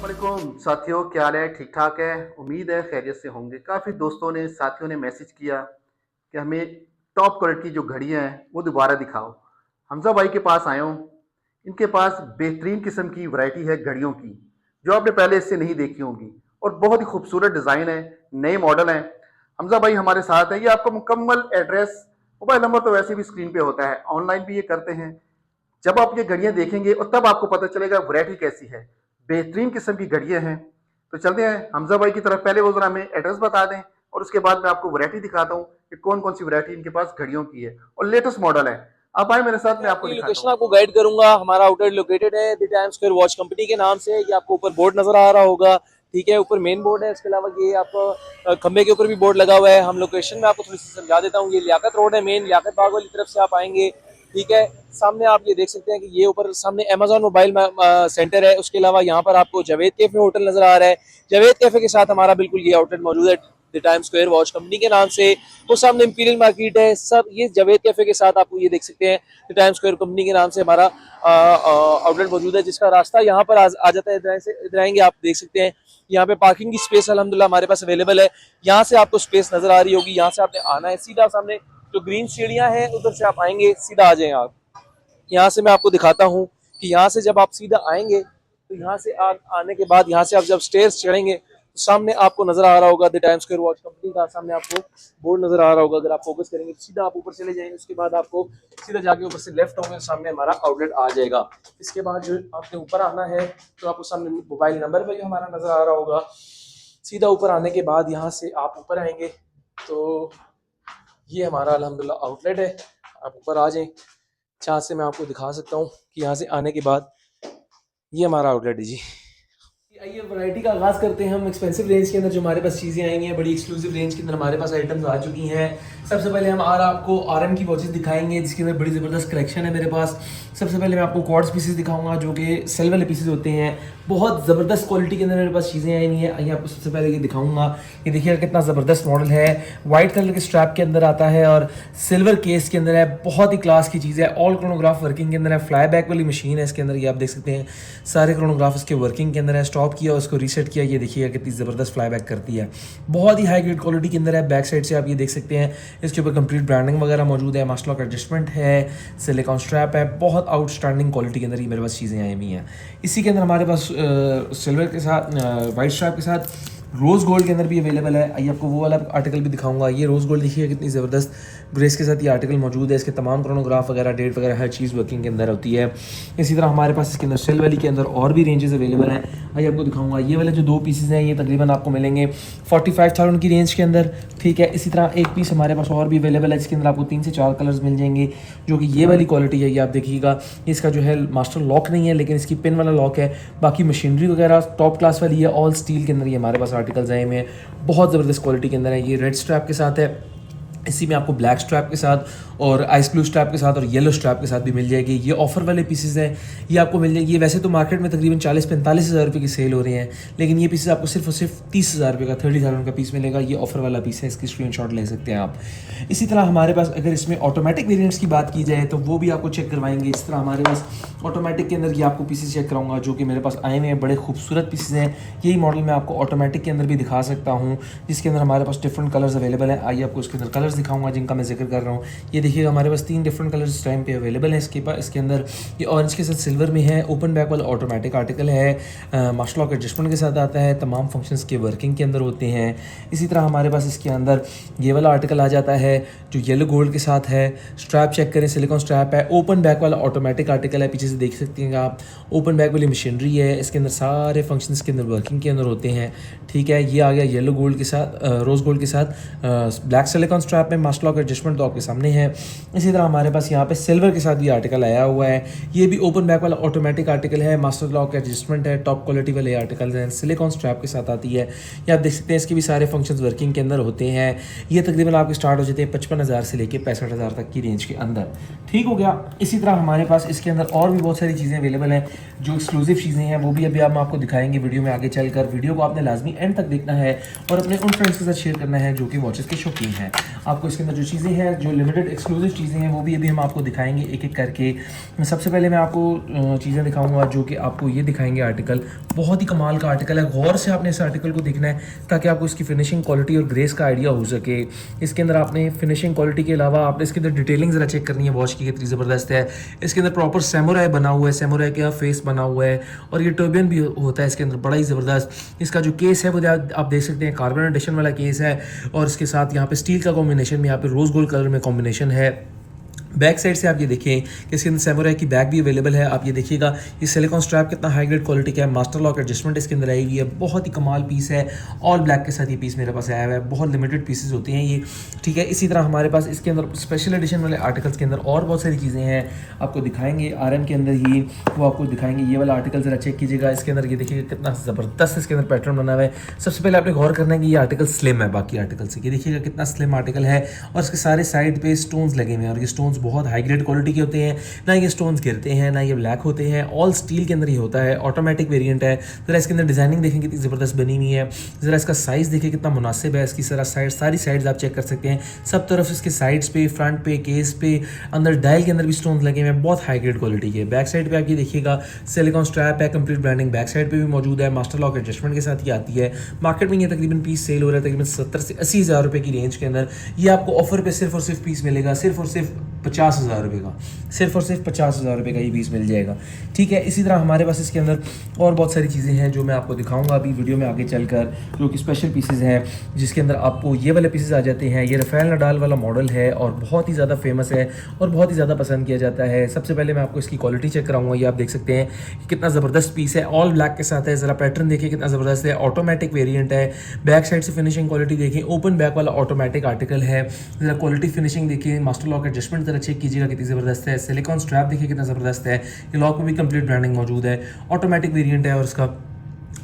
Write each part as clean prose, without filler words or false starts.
अस्सलामुअलैकुम साथियों, क्या हाल है? ठीक ठाक है। उम्मीद है खैरियत से होंगे। काफ़ी दोस्तों ने साथियों ने मैसेज किया कि हमें टॉप क्वालिटी की जो घड़ियां हैं वो दोबारा दिखाओ। हमजा भाई के पास आया हूँ। इनके पास बेहतरीन किस्म की वैरायटी है घड़ियों की, जो आपने पहले इससे नहीं देखी होंगी, और बहुत ही खूबसूरत डिज़ाइन है, नए मॉडल हैं। हमजा भाई हमारे साथ है। ये आपका मुकम्मल एड्रेस, मोबाइल नंबर तो वैसे भी स्क्रीन पे होता है, ऑनलाइन भी ये करते हैं। जब आप ये घड़ियां देखेंगे और तब आपको पता चलेगा वैरायटी कैसी है। बेहतरीन किस्म की घड़ियां हैं। तो चलते हैं हमजा भाई की तरफ। पहले वो जरा हमें एड्रेस बता दें और उसके बाद मैं आपको वैरायटी दिखाता हूँ कि कौन कौन सी वैरायटी इनके पास घड़ियों की है और लेटेस्ट मॉडल है। आप आए मेरे साथ, मैं मैं आपको अपनी दिखाता लोकेशन हूँ। आपको गाइड करूंगा। हमारा आउटलेट लोकेटेड है the time square watch company के नाम से। ये आपको ऊपर बोर्ड नजर आ रहा होगा, ठीक है। ऊपर मेन बोर्ड है, इसके अलावा ये आपको खंबे के ऊपर भी बोर्ड लगा हुआ है। हम लोकेशन में आपको थोड़ी सी समझा देता हूँ। ये लियाकत रोड है, मेन लियाकत बाग वाली तरफ से आप आएंगे, ठीक है। सामने आप ये देख सकते हैं कि ये ऊपर सामने अमेजॉन मोबाइल सेंटर है। उसके अलावा यहाँ पर आपको जावेद कैफे होटल नजर आ रहा है। जावेद कैफे के साथ हमारा बिल्कुल ये आउटलेट मौजूद है the time square watch company के नाम से। वो सामने इंपीरियल मार्केट है सब। ये जावेद कैफे के साथ आपको ये देख सकते हैं द टाइम स्क्वायर कंपनी के नाम से हमारा आउटलेट मौजूद है, जिसका रास्ता यहाँ पर आ जाता है। इधर आएंगे आप देख सकते हैं यहाँ पे पार्किंग की स्पेस अल्हम्दुलिल्लाह हमारे पास अवेलेबल है। यहाँ से आपको स्पेस नजर आ रही होगी। यहाँ से आपने आना है सीधा, सामने जो ग्रीन सीढ़ियां हैं उधर से आप आएंगे, सीधा आ जाएं आप। यहाँ से मैं आपको दिखाता हूँ कि यहाँ से जब आप सीधा आएंगे तो यहाँ से आने के बाद यहाँ से आप जब स्टेयर्स चढ़ेंगे तो सामने आपको नजर आ रहा होगा the time square watch company का। सामने आपको बोर्ड नजर आ रहा होगा। अगर आप फोकस करेंगे तो सीधा आप ऊपर चले जाएंगे, उसके बाद आपको सीधा जाके ऊपर से लेफ्ट होंगे, सामने हमारा आउटलेट आ जाएगा। इसके बाद जो आपने ऊपर आना है तो आपको सामने मोबाइल नंबर पर जो हमारा नजर आ रहा होगा। सीधा ऊपर आने के बाद यहाँ से आप ऊपर आएंगे तो ये हमारा अल्हम्दुलिल्लाह आउटलेट है। आप ऊपर आ जाएं, जहाँ से मैं आपको दिखा सकता हूँ कि यहाँ से आने के बाद ये हमारा आउटलेट है जी। आइए वैरायटी का आगाज़ करते हैं हम। एक्सपेंसिव रेंज के अंदर जो हमारे पास चीज़ें आई हैं, बड़ी एक्सक्लूसिव रेंज के अंदर हमारे पास आइटम्स आ चुकी हैं। सबसे पहले हम आपको RM की वॉचेस दिखाएंगे, जिसके अंदर बड़ी ज़बरदस्त कलेक्शन है मेरे पास। सबसे पहले मैं आपको क्वार्ट्ज पीसेस दिखाऊंगा, जो कि सेल वाले पीसेस होते हैं। बहुत ज़बरदस्त क्वालिटी के अंदर मेरे पास चीज़ें आई हुई हैं। आइए आपको सबसे पहले ये दिखाऊंगा। ये देखिएगा कितना ज़बरदस्त मॉडल है। वाइट कलर के स्ट्रैप के अंदर आता है और सिल्वर केस के अंदर है। बहुत ही क्लास की चीज़ है। ऑल क्रोनोग्राफ वर्किंग के अंदर है। फ्लाई बैक वाली मशीन है इसके अंदर, ये आप देख सकते हैं। सारे क्रोनोग्राफ इसके वर्किंग के अंदर है। स्टॉप किया, उसको रीसेट किया, ये देखिएगा कितनी ज़बरदस्त फ्लाई बैक करती है। बहुत ही हाई ग्रेड क्वालिटी के अंदर है। बैक साइड से आप ये देख सकते हैं, इसके ऊपर कंप्लीट ब्रांडिंग वगैरह मौजूद है। मास्टर लॉक एडजस्टमेंट है, सिलिकॉन स्ट्रैप है। बहुत आउटस्टैंडिंग क्वालिटी के अंदर ये मेरे पास चीज़ें आई हुई हैं। इसी के अंदर हमारे पास सिल्वर के साथ, वाइट स्ट्रैप के साथ रोज़ गोल्ड के अंदर भी अवेलेबल है। आइए आपको वो वाला आर्टिकल भी दिखाऊंगा। ये रोज़ गोल्ड देखिए कितनी ज़बरदस्त ग्रेस के साथ ये आर्टिकल मौजूद है। इसके तमाम क्रोनोग्राफ वगैरह, डेट वगैरह, हर चीज़ वर्किंग के अंदर होती है। इसी तरह हमारे पास इसके अंदर सेल वाली के अंदर और भी रेंजेस अवेलेबल हैं। आइए आपको दिखाऊंगा। ये वाले जो 2 पीसेज हैं ये तकरीबन आपको मिलेंगे 45,000 की रेंज के अंदर, ठीक है। इसी तरह एक पीस हमारे पास और भी अवेलेबल है, जिसके अंदर आपको 3 से 4 कलर्स मिल जाएंगे, जो कि ये वाली क्वालिटी है। ये आप देखिएगा, इसका जो है मास्टर लॉक नहीं है, लेकिन इसकी पिन वाला लॉक है। बाकी मशीनरी वगैरह टॉप क्लास वाली है। ऑल स्टील के अंदर ये हमारे पास आर्टिकल्स आए में बहुत ज़बरदस्त क्वालिटी के अंदर है। ये रेड स्ट्रैप के साथ है, इसी में आपको ब्लैक स्ट्रैप के साथ और आइस ब्लू स्ट्रैप के साथ और येलो स्ट्रैप के साथ भी मिल जाएगी। ये ऑफर वाले पीसेस हैं, ये आपको मिल जाएगी। ये वैसे तो मार्केट में तकरीबन 40-45 हज़ार रुपये की सेल हो रही हैं, लेकिन ये पीसेस आपको सिर्फ और सिर्फ 30,000 रुपये का, 30,000 का पीस मिलेगा। ये ऑफर वाला पीस है, इसकी स्क्रीनशॉट ले सकते हैं आप। इसी तरह हमारे पास अगर इसमें ऑटोमेटिक वेरियंट्स की बात की जाए तो वो भी आपको चेक करवाएंगे। इस तरह हमारे पास ऑटोमेटिक के अंदर ये आपको पीसेस चेक कराऊंगा, जो कि मेरे पास आए हुए हैं। बड़े खूबसूरत पीसेस हैं। यही मॉडल मैं आपको ऑटोमेटिक के अंदर भी दिखा सकता हूँ, जिसके अंदर हमारे पास डिफरेंट कलर्स अवेलेबल हैं। आइए आपको उसके अंदर कलर्स दिखाऊंगा जिनका मैं जिक्र कर रहा हूँ। ये देखिएगा, हमारे पास 3 डिफरेंट कलर्स इस टाइम पे अवेलेबल हैं। इसके अंदर ये ऑरेंज के साथ सिल्वर में है। ओपन बैक वाला ऑटोमेटिक आर्टिकल है। मास्टर लॉक एडजस्टमेंट के साथ आता है। तमाम फंक्शंस के वर्किंग के अंदर होते हैं। इसी तरह हमारे पास इसके अंदर ये वाला आर्टिकल आ जाता है जो येलो गोल्ड के साथ है। स्ट्रैप चेक करें, सिलिकॉन स्ट्रैप है। ओपन बैक वाला ऑटोमेटिक आर्टिकल है, पीछे से देख सकते हैं आप। ओपन बैक वाली मशीनरी है। इसके अंदर सारे फंक्शंस के अंदर वर्किंग के अंदर होते हैं, ठीक है। ये आ गया येलो गोल्ड के साथ, रोज़ गोल्ड के साथ ब्लैक सिलिकॉन स्ट्रैप में। मास्टर लॉक एडजस्टमेंट तो आपके सामने है। इसी तरह हमारे पास यहाँ पे सिल्वर के साथ भी आर्टिकल आया हुआ है। ये भी ओपन बैक वाला ऑटोमेटिक आर्टिकल है। मास्टर लॉक एडजस्टमेंट है। टॉप क्वालिटी वाले आर्टिकल्स हैं। सिलिकॉन स्ट्रैप के साथ आती है। ये आप देख सकते हैं, इसके भी सारे फंक्शंस वर्किंग के अंदर होते हैं। ये तकरीबन आपके स्टार्ट हो जाते हैं 55,000 से लेकर 65,000 तक की रेंज के अंदर, ठीक हो गया। इसी तरह हमारे पास इसके अंदर और भी बहुत सारी चीज़ें अवेलेबल हैं, जो एक्सक्लूसिव चीज़ें हैं वो भी अभी हम आपको दिखाएंगे वीडियो में आगे चलकर। वीडियो को आपने लाजमी एंड तक देखना है और अपने उन फ्रेंड्स के साथ शेयर करना है जो कि वॉचेस के शौकीन हैं। आपको इसके अंदर जो चीज़ें हैं, जो लिमिटेड एक्सक्लूसिव चीज़ें हैं, वो भी अभी हम आपको दिखाएंगे एक एक करके। सबसे पहले मैं आपको चीज़ें दिखाऊंगा जो कि आपको ये दिखाएंगे आर्टिकल, बहुत ही कमाल का आर्टिकल है। गौर से आपने इस आर्टिकल को देखना है ताकि आपको इसकी फिनिशिंग क्वालिटी और ग्रेस का आइडिया हो सके। इसके अंदर आपने फिनिशिंग क्वालिटी के अलावा आपने इसके अंदर डिटेलिंग ज़रा चेक करनी है वॉच की, कितनी ज़बरदस्त है। इसके अंदर प्रॉपर सैमुराई बना हुआ है, सैमुराई का फेस बना हुआ है और ये टर्बियन भी होता है इसके अंदर, बड़ा ही ज़बरदस्त। इसका जो केस है वो आप देख सकते हैं, कार्बन एडिशन वाला केस है और इसके साथ यहाँ पे स्टील का कॉम्बिनेशन में, यहाँ पे रोज़ गोल्ड कलर में कॉम्बिनेशन है। बैक साइड से आप ये देखें कि इसके अंदर सैमुराई की बैग भी अवेलेबल है। आप ये देखिएगा ये सिलिकॉन स्ट्रैप कितना हाई ग्रेड क्वालिटी का है, मास्टर लॉक एडजस्टमेंट इसके अंदर आई हुई है, बहुत ही कमाल पीस है। ऑल ब्लैक के साथ ये पीस मेरे पास आया हुआ है, बहुत लिमिटेड पीसेस होते हैं ये, ठीक है। इसी तरह हमारे पास इसके अंदर स्पेशल एडिशन वाले आर्टिकल्स के अंदर और बहुत सारी चीज़ें हैं, आपको दिखाएंगे RM के अंदर ही, वो आपको दिखाएंगे। ये वाला आर्टिकल ज़रा चेक कीजिएगा, इसके अंदर ये देखिएगा कितना ज़बरदस्त इसके अंदर पैटर्न बना हुआ है। सबसे पहले आपने गौर करना है कि ये आर्टिकल स्लिम है बाकी आर्टिकल से, ये देखिएगा कितना स्लिम आर्टिकल है और इसके सारे साइड पे स्टोन्स लगे हुए हैं और ये स्टोन्स बहुत हाई ग्रेड क्वालिटी के होते हैं, ना ये स्टोन्स गिरते हैं ना ये ब्लैक होते हैं। ऑल स्टील के अंदर ही होता है, ऑटोमेटिक वेरिएंट है। ज़रा इसके अंदर डिजाइनिंग देखें कितनी ज़बरदस्त बनी हुई है, ज़रा इसका साइज़ देखिए कितना मुनासिब है। इसकी सारी साइड्स आप चेक कर सकते हैं, सब तरफ इसके साइड्स पे, फ्रंट पे, केस पे, अंदर डायल के अंदर भी स्टोन्स लगे हुए हैं, बहुत हाई ग्रेड क्वालिटी के। बैक साइड पे आप ये देखिएगा सिलिकॉन स्ट्रैप है, कंप्लीट ब्रांडिंग बैक साइड पे भी मौजूद है, मास्टर लॉक एडजस्टमेंट के साथ ही आती है। मार्केट में ये तकरीबन पीस सेल हो रहा है तकरीबन 70 से 80 हज़ार रुपये की रेंज के अंदर। ये आपको ऑफर पे सिर्फ और सिर्फ पीस मिलेगा सिर्फ और सिर्फ 50 हज़ार रुपये का, सिर्फ और सिर्फ 50 हज़ार रुपये का ये पीस मिल जाएगा, ठीक है। इसी तरह हमारे पास इसके अंदर और बहुत सारी चीज़ें हैं जो मैं आपको दिखाऊंगा अभी वीडियो में आगे चलकर, जो कि स्पेशल पीसेज हैं जिसके अंदर आपको ये वाले पीसेज आ जाते हैं। ये राफेल नडाल वाला मॉडल है और बहुत ही ज़्यादा फेमस है और बहुत ही ज़्यादा पसंद किया जाता है। सबसे पहले मैं आपको इसकी क्वालिटी चेक कराऊंगा। ये आप देख सकते हैं कि कितना ज़बरदस्त पीस है, ऑल ब्लैक के साथ है। ज़रा पैटर्न देखिए कितना ज़बरदस्त है, ऑटोमेटिक वेरियंट है। बैक साइड से फिनिशिंग क्वालिटी देखिए, ओपन बैक वाला ऑटोमेटिक आर्टिकल है। ज़रा क्वालिटी फिनिशिंग देखिए, मास्टर लॉक एडजस्टमेंट ज़रा चेक कीजिएगा कितनी ज़बरदस्त है। सिलिकॉन स्ट्रैप देखिए कितना ज़बरदस्त है, ये लॉक में भी कंप्लीट ब्रांडिंग मौजूद है, ऑटोमेटिक वेरिएंट है और इसका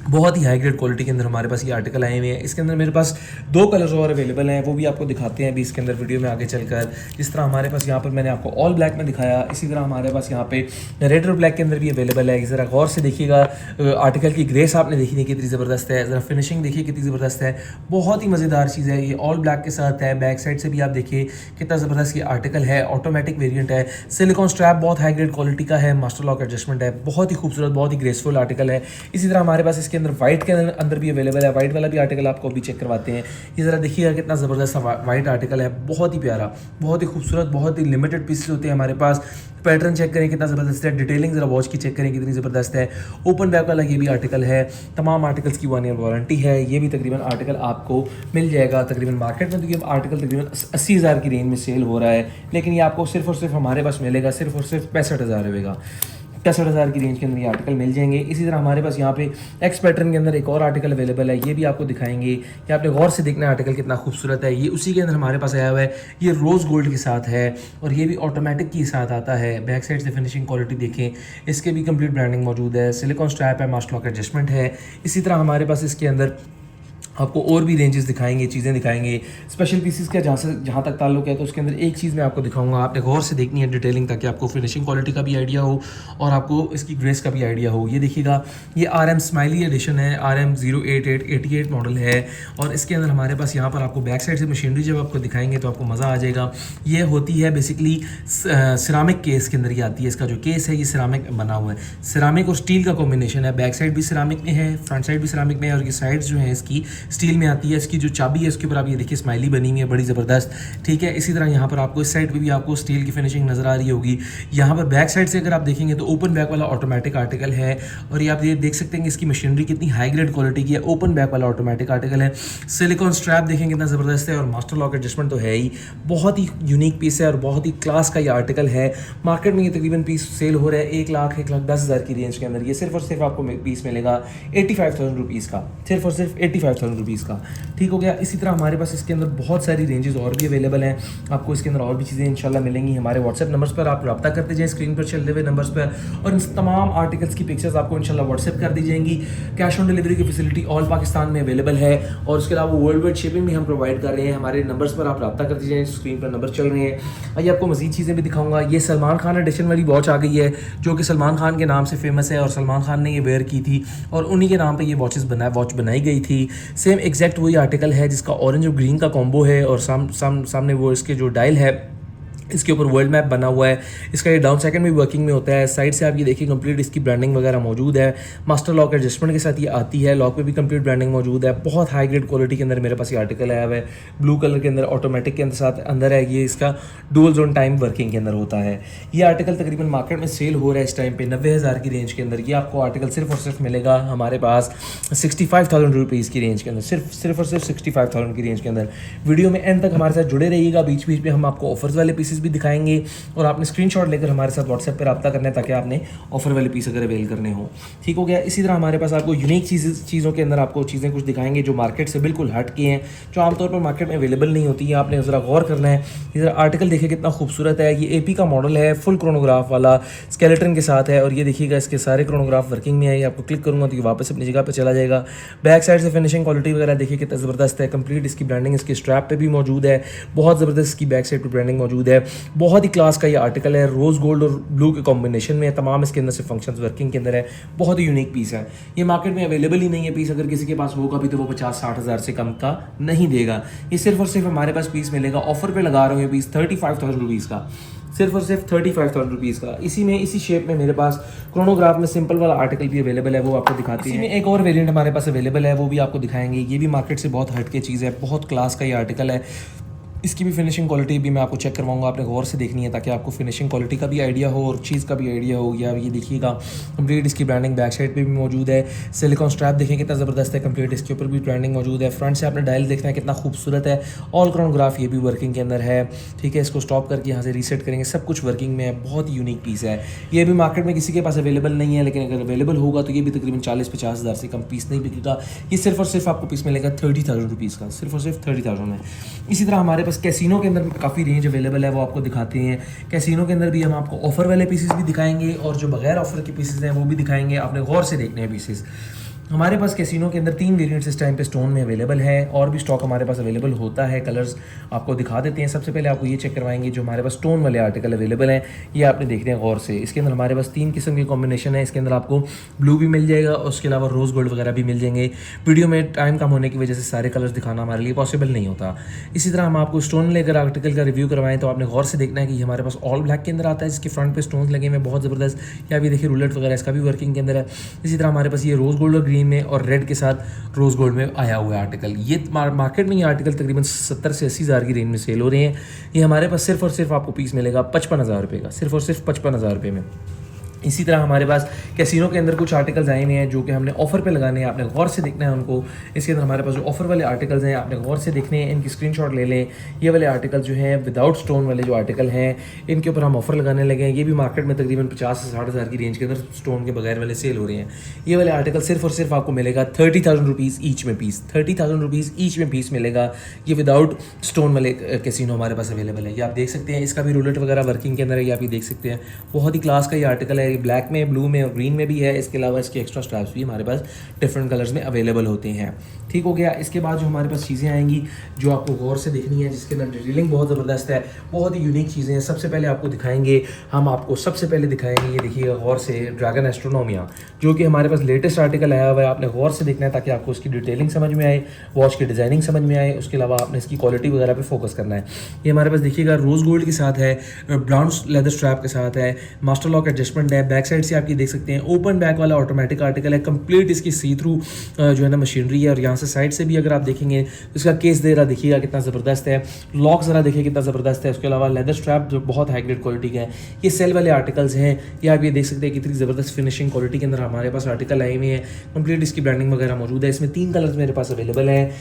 बहुत ही हाई ग्रेड क्वालिटी के अंदर हमारे पास ये आर्टिकल आए हुए हैं। इसके अंदर मेरे पास 2 कलर्स और अवेलेबल हैं, वो भी आपको दिखाते हैं अभी इसके अंदर वीडियो में आगे चलकर। जिस तरह हमारे पास यहाँ पर मैंने आपको ऑल ब्लैक में दिखाया, इसी तरह हमारे पास यहाँ पे रेड और ब्लैक के अंदर भी अवेलेबल है। ज़रा गौर से देखिएगा, आर्टिकल की ग्रेस आपने देखी नहीं कितनी ज़बरदस्त है, ज़रा फिनिशिंग देखिए कितनी ज़बरदस्त है, बहुत ही मज़ेदार चीज़ है। ये ऑल ब्लैक के साथ है, बैक साइड से भी आप देखिए कितना ज़बरदस्त ये आर्टिकल है, ऑटोमेटिक वेरियंट है। सिलिकॉन स्ट्रैप बहुत हाई ग्रेड क्वालिटी का है, मास्टर लॉक एडजस्टमेंट है, बहुत ही खूबसूरत, बहुत ही ग्रेसफुल आर्टिकल है। इसी तरह हमारे पास इसके अंदर वाइट के अंदर भी अवेलेबल है, वाइट वाला भी आर्टिकल आपको अभी चेक करवाते हैं। ये ज़रा देखिएगा कितना ज़बरदस्त वाइट आर्टिकल है, बहुत ही प्यारा, बहुत ही खूबसूरत, बहुत ही लिमिटेड पीसेस होते हैं हमारे पास। पैटर्न चेक करें कितना ज़बरदस्त है, डिटेलिंग ज़रा वॉच की चेक करें कितनी ज़बरदस्त है। ओपन बैक वाला ये भी आर्टिकल है, तमाम आर्टिकल्स की 1 ईयर वारंटी है। ये भी तकरीबन आर्टिकल आपको मिल जाएगा तकरीबन मार्केट में, तो ये आर्टिकल तकरीबन 80 हज़ार की रेंज में सेल हो रहा है, लेकिन ये आपको सिर्फ और सिर्फ हमारे पास मिलेगा सिर्फ और सिर्फ 65 हज़ार रुपये का। 65 हज़ार की रेंज के अंदर ये आर्टिकल मिल जाएंगे। इसी तरह हमारे पास यहाँ पे एक्स पैटर्न के अंदर एक और आर्टिकल अवेलेबल है, ये भी आपको दिखाएंगे। ये आपने गौर से देखना आर्टिकल कितना खूबसूरत है, ये उसी के अंदर हमारे पास आया हुआ है। ये रोज़ गोल्ड के साथ है और ये भी ऑटोमेटिक के साथ आता है। बैक साइड से फिनिशिंग क्वालिटी देखें, इसके भी कंप्लीट ब्रांडिंग मौजूद है, सिलिकॉन स्ट्रैप है, मास्टर लॉक एडजस्टमेंट है। इसी तरह हमारे पास इसके अंदर आपको और भी रेंजेस दिखाएंगे, चीज़ें दिखाएंगे। स्पेशल पीसेस का जहाँ तक ताल्लुक है, तो उसके अंदर एक चीज़ मैं आपको दिखाऊंगा, आपने गौर से देखनी है डिटेलिंग, ताकि आपको फिनिशिंग क्वालिटी का भी आइडिया हो और आपको इसकी ग्रेस का भी आइडिया हो। ये देखिएगा, ये RM स्माइली एडिशन है, RM 08888 मॉडल है और इसके अंदर हमारे पास यहाँ पर आपको बैक साइड से मशीनरी जब आपको दिखाएंगे तो आपको मज़ा आ जाएगा। ये होती है बेसिकली सिरामिक केस के अंदर ही आती है। इसका जो केस है ये सिरामिक बना हुआ है, सिरामिक और स्टील का कॉम्बिनेशन है। बैक साइड भी सिरामिक में है, फ्रंट साइड भी सिरामिक में है और ये साइड्स जो है इसकी स्टील में आती है। इसकी जो चाबी है उसके ऊपर आप ये देखिए स्माइली बनी हुई है, बड़ी ज़बरदस्त, ठीक है। इसी तरह यहाँ पर आपको इस साइड पे भी आपको स्टील की फिनिशिंग नज़र आ रही होगी। यहाँ पर बैक साइड से अगर आप देखेंगे तो ओपन बैक वाला ऑटोमेटिक आर्टिकल है और ये आप ये देख सकते हैं कि इसकी मशीनरी कितनी हाई ग्रेड क्वालिटी की है। ओपन बैक वाला ऑटोमेटिक आर्टिकल है। सिलिकॉन स्ट्रैप देखें कितना ज़बरदस्त है और मास्टर लॉक एडजस्टमेंट तो है ही, बहुत ही यूनिक पीस है और बहुत ही क्लास का ये आर्टिकल है। मार्केट में ये तकरीबन पीस सेल हो रहा है 1,10,000 की रेंज के अंदर। ये सिर्फ और सिर्फ आपको पीस मिलेगा 85,000 रुपीज़ का, सिर्फ और सिर्फ 85,000 रुपीज़ का, ठीक हो गया। इसी तरह हमारे पास इसके अंदर बहुत सारी रेंजेस और भी अवेलेबल हैं, आपको इसके अंदर और भी चीज़ें इंशाल्लाह मिलेंगी। हमारे व्हाट्सएप नंबर्स पर आप रब्ता करते जाएँ, स्क्रीन पर चल रहे हुए नंबर्स पर, और इन तमाम आर्टिकल्स की पिक्चर्स आपको इंशाल्लाह व्हाट्सएप कर दी जाएंगी। कैश ऑन डिलीवरी की फैसिलिटी ऑल पाकिस्तान में अवेलेबल है और उसके अलावा वर्ल्ड वाइड शिपिंग भी हम प्रोवाइड कर रहे हैं। हमारे नंबर्स पर आप रब्ता कर दीजिए, स्क्रीन पर नंबर चल रहे हैं। आइए आपको मजीद चीज़ें भी दिखाऊंगा। ये सलमान खान एडिशन वाली वॉच आ गई है जो कि सलमान खान के नाम से फेमस है और सलमान खान ने ये वेयर की थी और उन्हीं के नाम पर ये वॉच बनाई गई थी। सेम एग्जैक्ट वही आर्टिकल है जिसका ऑरेंज और ग्रीन का कॉम्बो है और सामने वो इसके जो डायल है इसके ऊपर वर्ल्ड मैप बना हुआ है। इसका ये डाउन सेकंड भी वर्किंग में होता है। साइड से आप ये देखिए कंप्लीट इसकी ब्रांडिंग वगैरह मौजूद है। मास्टर लॉक एडजस्टमेंट के साथ ये आती है। लॉक पे भी कंप्लीट ब्रांडिंग मौजूद है। बहुत हाई ग्रेड क्वालिटी के अंदर मेरे पास ये आर्टिकल आया हुआ है। ब्लू कलर के अंदर ऑटोमेटिक के अंदर साथ अंदर है। ये इसका डुअल जोन टाइम वर्किंग के अंदर होता है। ये आर्टिकल तकरीबन मार्केट में सेल हो रहा है इस टाइम पे 90,000 की रेंज के अंदर। ये आपको आर्टिकल सिर्फ और सिर्फ मिलेगा हमारे पास 65,000 रुपीज़ की रेंज के अंदर। सिर्फ और सिर्फ 65,000 की रेंज के अंदर। वीडियो में एंड तक हमारे साथ जुड़े रहिएगा। बीच बीच में हम आपको ऑफर्स वाले पीसेस भी दिखाएंगे और आपने स्क्रीनशॉट लेकर हमारे साथ व्हाट्सएप पर रब्ता करना है ताकि आपने ऑफर वाले पीस अगर अवेल करने हो। ठीक हो गया। इसी तरह हमारे पास आपको यूनिक चीज़ों के अंदर आपको चीज़ें कुछ दिखाएंगे जो मार्केट से बिल्कुल हट के हैं, जो आमतौर पर मार्केट में अवेलेबल नहीं होती है। आपने ज़रा गौर करना है। इधर आर्टिकल देखिए कितना खूबसूरत है। ये AP का मॉडल है, फुल क्रोनोग्राफ वाला स्केलेटन के साथ है और ये देखिएगा इसके सारे क्रोनोग्राफ वर्किंग में है। ये आपको क्लिक करूँगा तो ये वापस अपनी जगह पर चला जाएगा। बैक साइड से फिनिशिंग क्वालिटी वगैरह देखिए कितना ज़बरदस्त है। कंप्लीट इसकी ब्रांडिंग इसके स्ट्रैप पे भी मौजूद है। बहुत ज़बरदस्त इसकी बैक साइड पर ब्रांडिंग मौजूद है। बहुत ही क्लास का ये आर्टिकल है। रोज़ गोल्ड और ब्लू के कॉम्बिनेशन में है। तमाम इसके अंदर से फंक्शंस वर्किंग के अंदर है। बहुत ही यूनिक पीस है। ये मार्केट में अवेलेबल ही नहीं है पीस। अगर किसी के पास होगा भी तो वो 50-60 हज़ार से कम का नहीं देगा। ये सिर्फ और सिर्फ हमारे पास पीस मिलेगा। ऑफर पे लगा रहे हो ये पीस 35,000 रुपीज़ का, सिर्फ और सिर्फ 35,000 रुपीज़ का। इसी शेप में मेरे पास क्रोनोग्राफ में सिंपल वाला आर्टिकल भी अवेलेबल है, वो आपको दिखाते हैं। एक और वेरिएंट हमारे पास अवेलेबल है, वो भी आपको दिखाएंगे। ये भी मार्केट से बहुत हटके चीज़ है। बहुत क्लास का ये आर्टिकल है। इसकी भी फिनिशिंग क्वालिटी भी मैं आपको चेक करवाऊंगा। आपने गौर से देखनी है ताकि आपको फिनिशिंग क्वालिटी का भी आइडिया हो और चीज़ का भी आइडिया हो। या ये देखिएगा कंप्लीट इसकी ब्रांडिंग बैक साइड पे भी मौजूद है। सिलिकॉन स्ट्रैप देखें कितना ज़बरदस्त है। कंप्लीट इसके ऊपर भी ब्रांडिंग मौजूद है। फ्रंट से आपने डायल देखना है कितना खूबसूरत है। ऑल क्रोनोग्राफ ये भी वर्किंग के अंदर है। ठीक है, इसको स्टॉप करके यहाँ से रीसेट करेंगे, सब कुछ वर्किंग में है। बहुत ही यूनिक पीस है। ये भी मार्केट में किसी के पास अवेलेबल नहीं है, लेकिन अगर अवेलेबल होगा तो ये भी तकरीबन 40-50 हज़ार से कम पीस नहीं बिकेगा। ये सिर्फ और सिर्फ आपको पीस मिलेगा 30,000 रुपीज़ का, सिर्फ और सिर्फ 30,000 में। इसी तरह हमारे पास कैसीनो के अंदर काफ़ी रेंज अवेलेबल है, वो आपको दिखाते हैं। कैसीनो के अंदर भी हम आपको ऑफर वाले पीसेस भी दिखाएंगे और जो बगैर ऑफर के पीसेस हैं वो भी दिखाएंगे। आपने गौर से देखने हैं पीसेस। हमारे पास कैसीनो के अंदर 3 वेरिएंट्स इस टाइम पे स्टोन में अवेलेबल है और भी स्टॉक हमारे पास अवेलेबल होता है। कलर्स आपको दिखा देते हैं। सबसे पहले आपको ये चेक करवाएंगे जो हमारे पास स्टोन वाले आर्टिकल अवेलेबल हैं, ये आपने देखने हैं गौर से। इसके अंदर हमारे पास 3 किस्म के कॉम्बिनेशन है। इसके अंदर आपको ब्लू भी मिल जाएगा और उसके अलावा रोज़ गोल्ड वगैरह भी मिल जाएंगे। वीडियो में टाइम कम होने की वजह से सारे कलर्स दिखाना हमारे लिए पॉसिबल नहीं होता। इसी तरह हम आपको स्टोन लेकर आर्टिकल का रिव्यू करवाएं तो आपने गौर से देखना है कि हमारे पास ऑल ब्लैक के अंदर आता है, जिसके फ्रंट पे स्टोन्स लगे हुए हैं बहुत ज़बरदस्त। या भी देखिए रूलेट वगैरह इसका भी वर्किंग के अंदर है। इसी तरह हमारे पास ये रोज़ गोल्ड और ग्रीन में और रेड साथ रोज गोल्ड में आया हुआ है आर्टिकल। ये मार्केट में ये आर्टिकल तकरीबन 70 से 80 हज़ार की रेंज में सेल हो रहे हैं। ये हमारे पास सिर्फ और सिर्फ आपको पीस मिलेगा 55,000 रुपये का, सिर्फ और सिर्फ 55,000 रुपये में। इसी तरह हमारे पास कैसीनो के अंदर कुछ आर्टिकल्स आए हुए हैं जो कि हमने ऑफर पे लगाने हैं। आपने गौर से देखना है उनको। इसके अंदर हमारे पास जो ऑफर वाले आर्टिकल्स हैं आपने गौर से देखने हैं। इनकी स्क्रीनशॉट ले लें। ये वाले आर्टिकल जो हैं विदाउट स्टोन वाले जो आर्टिकल हैं इनके ऊपर हम ऑफर लगाने लगे हैं। ये भी मार्केट में तकरीबन 50 से 60 हज़ार की रेंज के अंदर स्टोन के बगैर वाले सेल हो रहे हैं। ये वाले आर्टिकल सिर्फ और सिर्फ आपको मिलेगा 30,000 रुपीज़ ईच में पीस, 30,000 रुपीज़ ईच में पीस मिलेगा। ये विदाउट स्टोन वाले कैसीनो हमारे पास अवेलेबल है। ये आप देख सकते हैं। इसका भी रूलेट वगैरह वर्किंग के अंदर है। ये आप ये देख सकते हैं। बहुत ही क्लास का ये आर्टिकल है। ये ब्लैक में, ब्लू में और ग्रीन में भी है। इसके अलावा इसके एक्स्ट्रा स्ट्रैप्स भी हमारे पास डिफरेंट कलर्स में अवेलेबल होते हैं। ठीक हो गया। इसके बाद जो हमारे पास चीज़ें आएंगी जो आपको गौर से देखनी है, जिसके अंदर डिटेलिंग बहुत ज़बरदस्त है, बहुत ही यूनिक चीज़ें हैं। सबसे पहले आपको दिखाएंगे, हम आपको सबसे पहले दिखाएंगे, ये देखिएगा गौर से, ड्रैगन एस्ट्रोनोमिया, जो कि हमारे पास लेटेस्ट आर्टिकल आया हुआ है। आपने गौर से देखना है ताकि आपको उसकी डिटेलिंग समझ में आए, वॉच की डिज़ाइनिंग समझ में आए। उसके अलावा आपने इसकी क्वालिटी वगैरह पर फोकस करना है। ये हमारे पास देखिएगा रोज़ गोल्ड के साथ है, ब्राउन लेदर स्ट्रैप के साथ है, मास्टर लॉक एडजस्टमेंट है। बैक साइड से आप ये देख सकते हैं ओपन बैक वाला ऑटोमेटिक आर्टिकल है। कंप्लीट इसकी सी थ्रू जो है ना मशीनरी है और यहाँ से साइड से भी अगर आप देखेंगे तो इसका केस दे रहा देखिएगा कितना ज़बरदस्त है। लॉक ज़रा देखिए कितना ज़बरदस्त है। उसके अलावा लेदर स्ट्रैप जो बहुत हाई ग्रेड क्वालिटी का है। ये सेल वाले आर्टिकल्स हैं। ये आप ये देख सकते हैं कितनी ज़बरदस्त फिनिशिंग क्वालिटी के अंदर हमारे पास आर्टिकल आए हुए हैं। कंप्लीट इसकी ब्रांडिंग वगैरह मौजूद है। इसमें 3 कलर्स मेरे पास अवेलेबल हैं।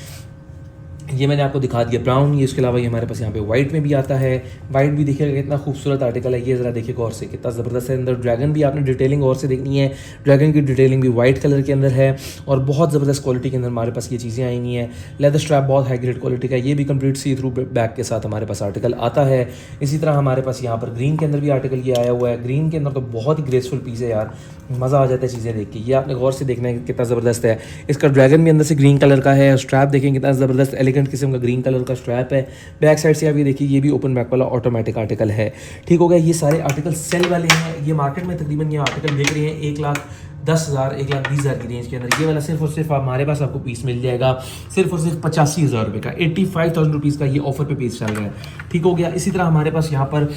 ये मैंने आपको दिखा दिया ब्राउन। ये उसके अलावा ये हमारे पास यहाँ पे वाइट में भी आता है। वाइट भी देखिएगा कितना खूबसूरत आर्टिकल है। ये ज़रा देखिए गौर से कितना ज़बरदस्त है। अंदर ड्रैगन भी आपने डिटेलिंग गौर से देखनी है। ड्रैगन की डिटेलिंग भी वाइट कलर के अंदर है और बहुत ज़बरदस्त क्वालिटी के अंदर हमारे पास ये चीज़ें आई हुई हैं। लेदर स्ट्रैप बहुत हाई ग्रेड क्वालिटी का। ये भी कंप्लीट सी थ्रू बैक के साथ हमारे पास आर्टिकल आता है। इसी तरह हमारे पास यहाँ पर ग्रीन के अंदर भी आर्टिकल ये आया हुआ है। ग्रीन के अंदर तो बहुत ही ग्रेसफुल पीस है यार, मज़ा आ जाता है चीज़ें देख के। ये आपने गौर से देखना है कितना ज़बरदस्त है। इसका ड्रैगन भी अंदर से ग्रीन कलर का है। स्ट्रैप देखें कितना ज़बरदस्त एलिगेंट किस्म का ग्रीन कलर का स्ट्रैप है। बैक साइड से आप ये देखिए, ये भी ओपन बैक वाला ऑटोमेटिक आर्टिकल है। ठीक हो गया। ये सारे आर्टिकल सेल वाले हैं। ये मार्केट में तकरीबन ये आर्टिकल देख रहे हैं 10,000 1,20,000 की रेंज के अंदर। ये वाला सिर्फ और सिर्फ हमारे पास आपको पीस मिल जाएगा सिर्फ और सिर्फ 85,000 रुपये का, 85,000 रुपीज़ का ये ऑफर पे पीस चल रहा है। ठीक हो गया। इसी तरह हमारे पास यहाँ पर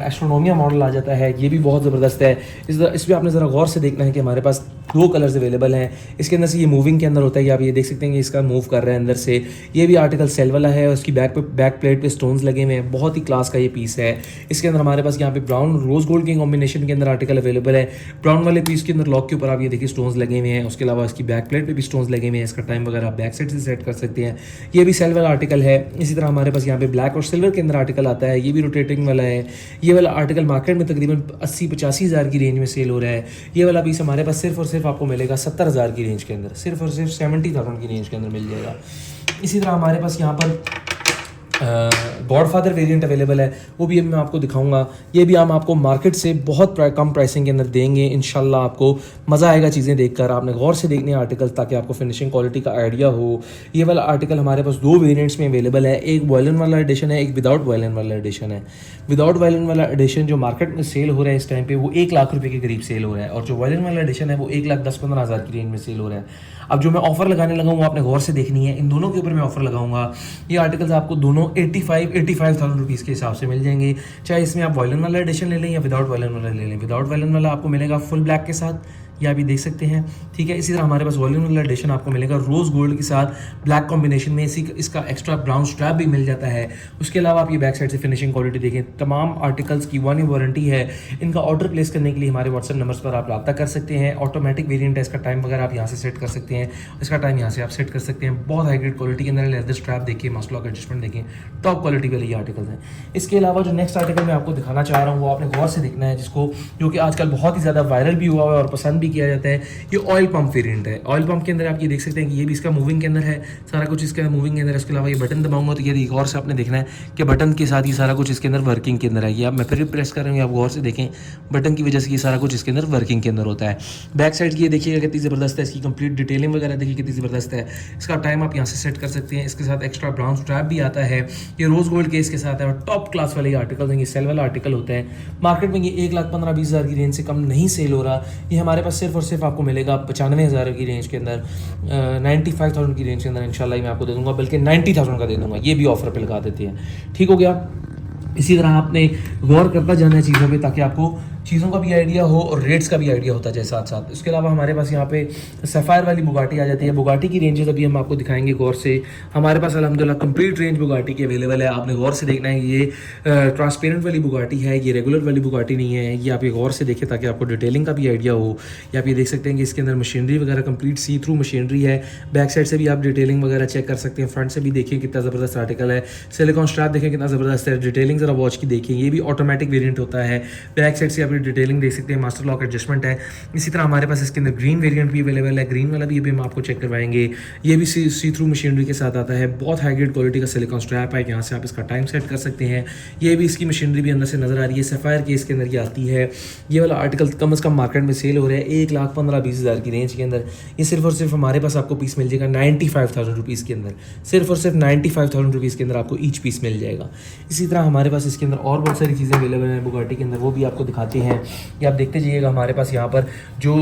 एस्ट्रोनोमिया मॉडल आ जाता है, ये भी बहुत ज़बरदस्त है। इस पर आपने ज़रा गौर से देखना है कि हमारे पास 2 कलर्स अवेलेबल हैं। इसके अंदर से ये मूविंग के अंदर होता है, ये आप ये देख सकते हैं कि इसका मूव कर रहा है अंदर से। ये भी आर्टिकल सेल वाला है और उसकी बैक प्लेट पे स्टोन्स लगे हुए हैं, बहुत ही क्लास का ये पीस है। इसके अंदर हमारे पास यहाँ पे ब्राउन रोज गोल्ड के कॉम्बिनेशन के अंदर आर्टिकल अवेलेबल है। ब्राउन वाले पीस के अंदर लॉक के ऊपर आप ये देखिए स्टोन्स लगे हुए हैं, उसके अलावा इसकी बैक प्लेट पे भी स्टोन्स लगे हुए हैं। इसका टाइम वगैरह आप बैक साइड से सेट कर सकते हैं। ये भी सेल वाला आर्टिकल है। इसी तरह हमारे पास यहाँ पे ब्लैक और सिल्वर के अंदर आर्टिकल आता है, ये भी रोटेटिंग वाला है। ये वाला आर्टिकल मार्केट में तकरीबन 80-85 हज़ार की रेंज में सेल हो रहा है। ये वाला पीस हमारे पास सिर्फ और सिर्फ आपको मिलेगा 70,000 की रेंज के अंदर, सिर्फ और सिर्फ 70,000 की रेंज के अंदर मिल जाएगा। इसी तरह हमारे पास यहाँ पर गॉडफादर वेरिएंट अवेलेबल है, वो भी मैं आपको दिखाऊंगा। ये भी हम आपको मार्केट से बहुत कम प्राइसिंग के अंदर देंगे इंशाल्लाह। आपको मज़ा आएगा चीज़ें देखकर। आपने गौर से देखने आर्टिकल ताकि आपको फिनिशिंग क्वालिटी का आइडिया हो। ये वाला आर्टिकल हमारे पास 2 वेरिएंट्स में अवेलेबल है, एक वायलिन वाला एडिशन है, एक विदाउट वायलिन वाला एडिशन है। विदाउट वायलिन वाला एडिशन जो मार्केट में सेल हो रहा है इस टाइम पे वो 1 लाख रुपये के करीब सेल हो रहा है, और जो वायलिन वाला एडिशन है वो 1,10,15 हज़ार की रेंज में सेल हो रहा है। अब जो मैं ऑफर लगाने लगा हूँ आपने गौर से देखनी है, इन दोनों के ऊपर मैं ऑफर लगाऊंगा। ये आर्टिकल्स आपको दोनों 85,000 रुपीज़ के हिसाब से मिल जाएंगे, चाहे इसमें आप वायलिन वाला एडिशन ले लें या विदाउट वायलिन वाला ले लें। विदाउट वायलिन वाला आपको मिलेगा फुल ब्लैक के साथ, ये आप ये देख सकते हैं। ठीक है। इसी तरह हमारे पास वॉल्यूम वाला एडिशन आपको मिलेगा रोज़ गोल्ड के साथ ब्लैक कॉम्बिनेशन में। इसका एक्स्ट्रा ब्राउन स्ट्रैप भी मिल जाता है। उसके अलावा आप ये बैक साइड से फिनिशिंग क्वालिटी देखें। तमाम आर्टिकल्स की 1 ईयर वारंटी है। इनका ऑर्डर प्लेस करने के लिए हमारे व्हाट्सएप नंबर्स पर आप रब्ता कर सकते हैं। ऑटोमेटिक वेरिएंट है, इसका टाइम वगैरह आप यहाँ से सेट कर सकते हैं, इसका टाइम यहाँ से आप सेट कर सकते हैं। बहुत हाई ग्रेड क्वालिटी के अंदर लेदर स्ट्रैप देखिए, मस्ट लॉक एडजस्टमेंट देखें, टॉप क्वालिटी वाले ये आर्टिकल्स हैं। इसके अलावा जो नेक्स्ट आर्टिकल मैं आपको दिखाना चाह रहा हूँ वो आपने गौर से देखना है, जिसको जो कि आजकल बहुत ही ज़्यादा वायरल भी हुआ है और पसंद भी किया जाता है। ये ऑयल पंप वेरिएंट है। ऑयल पंप के अंदर आप ये देख सकते हैं कि ये भी इसका मूविंग के अंदर है, सारा कुछ इसका मूविंग के अंदर है। इसके अलावा ये बटन दबाऊंगा तो ये गौर से आपने देखना है कि बटन के साथ ये सारा कुछ इसके अंदर वर्किंग के अंदर है। ये आप मैं फिर प्रेस करूँगी, आप गौर से देखें, बटन की वजह से ये सारा कुछ इसके अंदर वर्किंग के अंदर होता है। बैक साइड की ये देखिएगा कितनी ज़बरदस्त है, इसकी कंप्लीट डिटेलिंग वगैरह देखिए कितनी ज़बरदस्त है। इसका टाइम आप यहाँ से सेट कर सकते हैं। इसके साथ एक्स्ट्रा ब्राउन स्ट्रैप भी आता है। ये रोज़ गोल्ड केस के साथ है और टॉप क्लास वाले आर्टिकल हैं। ये सेल वाला आर्टिकल होता है। मार्केट में ये 1,15,20 हज़ार की रेंज से कम नहीं सेल हो रहा। ये हमारे पास सिर्फ और सिर्फ आपको मिलेगा 95,000 की रेंज के अंदर, 95,000 की रेंज के अंदर इंशाल्लाह मैं आपको दे दूंगा, बल्कि 90,000 का दे दूंगा। ये भी ऑफर पे लगा देते हैं। ठीक हो गया। इसी तरह आपने गौर करता जाना है चीज़ों पे ताकि आपको चीज़ों का भी आइडिया हो और रेट्स का भी आइडिया होता जाए साथ साथ। इसके अलावा हमारे पास यहाँ पे सफ़ायर वाली बुगाटी आ जाती है। बुगाटी की रेंजेस अभी हम आपको दिखाएंगे गौर से। हमारे पास अल्हम्दुलिल्लाह कंप्लीट रेंज बुगाटी की अवेलेबल है। आपने गौर से देखना है, ये ट्रांसपेरेंट वाली बुगाटी है, ये रेगुलर वाली बुगाटी नहीं है। ये आप ये गौर से देखें ताकि आपको डिटेलिंग का भी आइडिया हो। या आप ये देख सकते हैं कि इसके अंदर मशीनरी वगैरह कंप्लीट सी थ्रू मशीनरी है। बैक साइड से भी आप डिटेलिंग वगैरह चेक कर सकते हैं। फ्रंट से भी देखिए कितना ज़बरदस्त आर्टिकल है। सिलिकॉन स्ट्रैप देखें कितना ज़बरदस्त है। डिटेलिंग ज़रा वॉच की देखिए। ये भी ऑटोमेटिक वेरिएंट होता है। बैक साइड से आप डिटेलिंग देख सकते हैं, मास्टर लॉक एडजस्टमेंट है। इसी तरह हमारे पास इसके अंदर ग्रीन वेरिएंट भी अवेलेबल है। ग्रीन वाला भी अभी हम आपको चेक करवाएंगे। ये भी सी थ्रू मशीनरी के साथ आता है। बहुत हाई ग्रेड क्वालिटी का सिलिकॉन स्ट्रैप है। यहाँ से आप इसका टाइम सेट कर सकते हैं। ये भी इसकी मशीनरी भी अंदर से नजर आ रही है। सफ़ायर केस के अंदर ये आती है। ये वाला आर्टिकल कम से कम मार्केट में सेल हो रहा है 1,15,20 हज़ार की रेंज के अंदर। ये सिर्फ और सिर्फ हमारे पास आपको पीस मिल जाएगा 95,000 रुपीज़ के अंदर। सिर्फ और सिर्फ 95,000 रुपीज़ के अंदर आपको ईच पीस मिल जाएगा। इसी तरह हमारे पास इसके अंदर और बहुत सारी चीज़ें अवेलेबल हैं बुगाटी के अंदर, वो भी आपको दिखाते हैं। ये आप देखते जाइएगा। हमारे पास यहाँ पर जो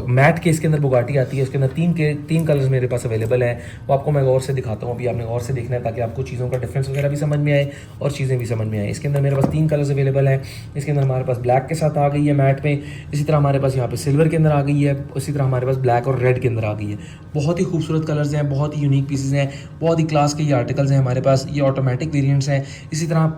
मैट केस के अंदर बुगाटी आती है उसके अंदर तीन कलर्स मेरे पास अवेलेबल हैं। वो आपको मैं गौर से दिखाता हूँ। अभी आपने गौर से देखना है ताकि आपको चीज़ों का डिफरेंस वगैरह भी समझ में आए और चीज़ें भी समझ में आए। इसके अंदर मेरे पास 3 कलर्स अवेलेबल हैं। इसके अंदर हमारे पास ब्लैक के साथ आ गई है मैट में। इसी तरह हमारे पास यहाँ पे सिल्वर के अंदर आ गई है। इसी तरह हमारे पास ब्लैक और रेड के अंदर आ गई है। बहुत ही खूबसूरत कलर्स हैं, बहुत ही यूनिक पीसेस हैं, बहुत ही क्लास के ये आर्टिकल्स हैं हमारे पास। ये ऑटोमेटिक वेरिएंट्स हैं। इसी तरह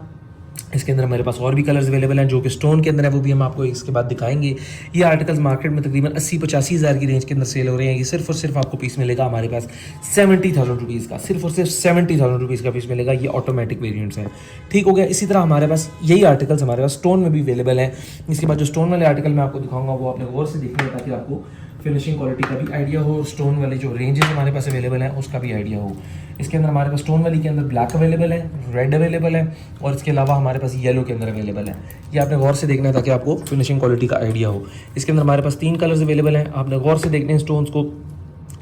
इसके अंदर हमारे पास और भी कलर्स अवेलेबल हैं जो कि स्टोन के अंदर है, वो भी हम आपको इसके बाद दिखाएंगे। ये आर्टिकल्स मार्केट में तकरीबन 80-85 हज़ार की रेंज के अंदर सेल हो रहे हैं। ये सिर्फ और सिर्फ आपको पीस मिलेगा हमारे पास 70,000 रुपीज़ का। सिर्फ और सिर्फ 70,000 रुपीज़ का पीस मिलेगा। ये ऑटोमेटिक वेरिएंट्स हैं। ठीक हो गया। इसी तरह हमारे पास यही आर्टिकल्स हमारे पास स्टोन में भी अवेलेबल हैं। इसके बाद जो स्टोन वाले आर्टिकल मैं आपको दिखाऊंगा वो आपने गौर से देखना है ताकि आपको फिनिशिंग क्वालिटी का भी आइडिया हो, स्टोन वाले जो रेंजेस हमारे पास अवेलेबल हैं उसका भी आइडिया हो। इसके अंदर हमारे पास स्टोन वाली के अंदर ब्लैक अवेलेबल है, रेड अवेलेबल है और इसके अलावा हमारे पास येलो के अंदर अवेलेबल है। ये आपने गौर से देखना है ताकि आपको फिनिशिंग क्वालिटी का आइडिया हो। इसके अंदर हमारे पास 3 कलर्स अवेलेबल हैं। आपने गौर से देखने हैं स्टोन्स को।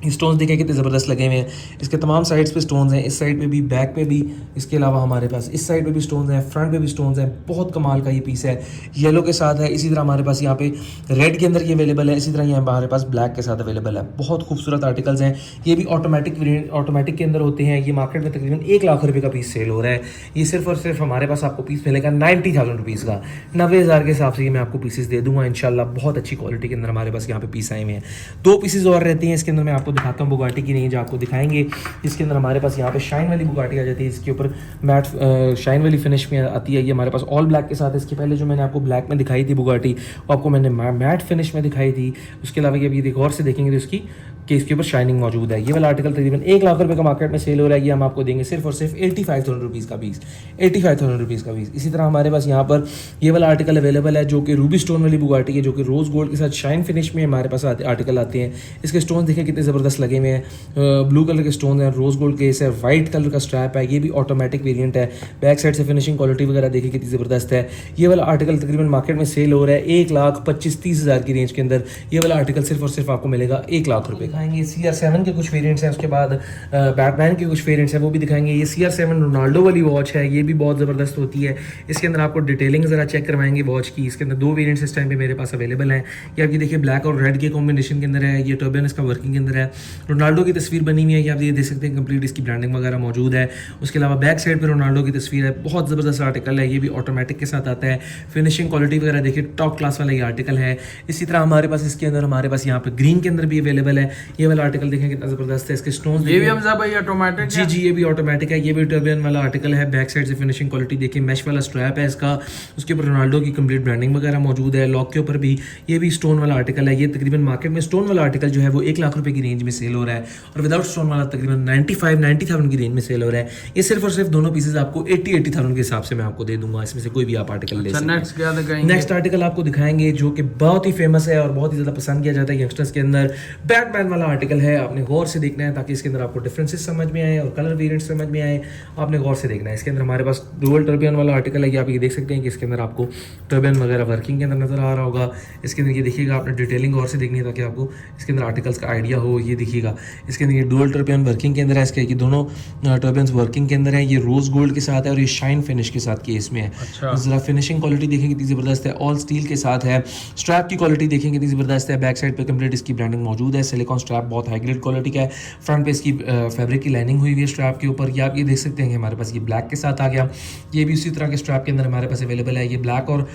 स्टोन्स देखें कितने ज़बरदस्त लगे हुए हैं। इसके तमाम साइड्स पे स्टोन्स हैं, इस साइड पे भी, बैक पे भी। इसके अलावा हमारे पास इस साइड पे भी स्टोन्स हैं, फ्रंट पे भी स्टोन्स हैं। बहुत कमाल का ये पीस है, येलो के साथ है। इसी तरह हमारे पास यहाँ पे रेड के अंदर ये अवेलेबल है, इसी तरह यहाँ हमारे पास ब्लैक के साथ अवेलेबल है। बहुत खूबसूरत आर्टिकल्स हैं। ये भी ऑटोमेटिक के अंदर होते हैं। ये मार्केट में तकरीबन 1 लाख रुपये का पीस सेल हो रहा है। ये सिर्फ और सिर्फ हमारे पास आपको पीस मिलेगा 90,000 रुपीज़ का। 90,000 के हिसाब से ये मैं आपको पीसेस दे दूंगा इंशाल्लाह। बहुत अच्छी क्वालिटी के अंदर हमारे पास यहाँ पे पीस आए हुए हैं। 2 पीसेस और रहते हैं इसके अंदर, मैं आपको दिखाता हूँ बुगाटी की रेंज आपको दिखाएंगे। इसके अंदर हमारे पास यहाँ पे शाइन वाली बुगाटी आ जाती है, इसके ऊपर मैट शाइन वाली फिनिश में आती है। ये हमारे पास ऑल ब्लैक के साथ है। इसके पहले जो मैंने आपको ब्लैक में दिखाई थी बुगाटी, वो आपको मैंने मैट फिनिश में दिखाई थी। उसके अलावा ये अभी और से देखेंगे तो इसकी कि इसके ऊपर शाइनिंग मौजूद है। ये वाला आर्टिकल तकरीबन 1 लाख रुपए का मार्केट में सेल हो रहा है। ये हम आपको देंगे सिर्फ और सिर्फ 85,000 रुपीज़ का पीस, 85,000 रुपीज़ का पीस। इसी तरह हमारे पास यहाँ पर ये वाला आर्टिकल अवेलेबल है जो कि रूबी स्टोन वाली बुगाटी है, जो कि रोज़ गोल्ड के साथ शाइन फिनिश में हमारे पास आर्टिकल आते हैं। इसके स्टोन देखें कितने ज़बरदस्त लगे हुए हैं। ब्लू कलर के स्टोन हैं, रोज़ गोल्ड केस है, वाइट कलर का स्ट्रैप है। ये भी ऑटोमेटिक वेरियंट है। बैक साइड से फिनिशिंग क्वालिटी वगैरह देखिए कितनी ज़बरदस्त है। ये वाला आर्टिकल तकरीबन मार्केट में सेल हो रहा है 1,25,30,000 की रेंज के अंदर। ये वाला आर्टिकल सिर्फ और सिर्फ आपको मिलेगा 1 लाख रुपये का। आएंगे CR7 के कुछ वेरिएंट्स हैं, उसके बाद बैटमैन के कुछ वेरिएंट्स हैं, वो भी दिखाएंगे। ये CR7 रोनाल्डो वाली वॉच है, ये भी बहुत ज़बरदस्त होती है। इसके अंदर आपको डिटेलिंग ज़रा चेक करवाएंगे वॉच की। इसके अंदर 2 वेरिएंट्स इस टाइम पे मेरे पास अवेलेबल हैं। ये आप ये देखिए ब्लैक और रेड के कॉम्बिनेशन के अंदर है। ये टर्बियन इसका वर्किंग के अंदर है। रोनाल्डो की तस्वीर बनी हुई है, ये आप ये देख सकते हैं, कंप्लीट इसकी ब्रांडिंग वगैरह मौजूद है। उसके अलावा बैक साइड पर रोनाल्डो की तस्वीर है। बहुत ज़बरदस्त आर्टिकल है, ये भी ऑटोमेटिक के साथ आता है। फिनिशिंग क्वालिटी वगैरह देखिए टॉप क्लास वाला ये आर्टिकल है। इसी तरह हमारे पास इसके अंदर हमारे पास यहाँ पे ग्रीन के अंदर भी अवेलेबल है। ये वाला आर्टिकल देखें कितना ज़बरदस्त है। इसके स्टोन्स ये भी हमजा भाई ऑटोमेटिक जी जी, ये भी ऑटोमेटिक है। ये भी टर्बियन वाला आर्टिकल है। बैक साइड से फिनिशिंग क्वालिटी देखिए, मैश वाला स्ट्रैप है इसका। उसके ऊपर रोनाल्डो की कंप्लीट ब्रांडिंग वगैरह मौजूद है। लॉक के ऊपर भी ये भी स्टोन वाला आर्टिकल है। ये तकरीबन मार्केट में स्टोन वाला आर्टिकल जो है वो 1 लाख रुपए की रेंज में सेल हो रहा है, और विदाउट स्टोन वाला तकरीबन 90,000 की रेंज में सेल हो रहा है। ये सिर्फ और सिर्फ दोनों पीसेज आपको 80,000 के हिसाब से मैं आपको दे दूंगा। इसमें से कोई भी आप आर्टिकल ले सकते हैं। नेक्स्ट क्या दिखाएंगे? नेक्स्ट आर्टिकल आपको दिखाएंगे जो कि बहुत ही फेमस है और बहुत ही ज़्यादा पसंद किया जाता है यंगस्टर्स के अंदर। बैटमैन वाला आर्टिकल है, आपने गौर से देखना है ताकि इसके अंदर आपको डिफरेंसेस समझ में आए और कलर वेरिएंट समझ में आए। आपने गौर से देखना है। इसके अंदर हमारे पास डुअल टर्बियन वाला आर्टिकल है। ये आप ये देख सकते हैं कि इसके अंदर आपको टर्बियन वगैरह वर्किंग के अंदर नज़र आ रहा होगा। इसके अंदर ये देखिएगा, आपने डिटेलिंग गौर से देखनी है ताकि आपको इसके अंदर आर्टिकल्स का आइडिया हो। ये देखिएगा इसके अंदर ये डुअल टर्बियन वर्किंग के अंदर है। इसके ये दोनों टर्बियंस वर्किंग के अंदर है। ये रोज गोल्ड के साथ है और ये शाइन फिनिश के साथ केस में है। अच्छा। ज़रा फिनिशिंग क्वालिटी देखें कितनी ज़बरदस्त है। ऑल स्टील के साथ है। स्ट्रैप की क्वालिटी देखें कितनी ज़बरदस्त है। बैक साइड पे कंप्लीट इसकी ब्रांडिंग मौजूद है। सिलिकॉन स्ट्रैप बहुत हाई ग्रेड क्वालिटी का है। फ्रंट पे इसकी फैब्रिक की लाइनिंग हुई हुई है स्ट्रैप के ऊपर। ये आप ये देख सकते हैं कि हमारे पास ये ब्लैक के साथ आ गया। ये भी उसी तरह के स्ट्रैप के अंदर हमारे पास अवेलेबल है। ये ब्लैक और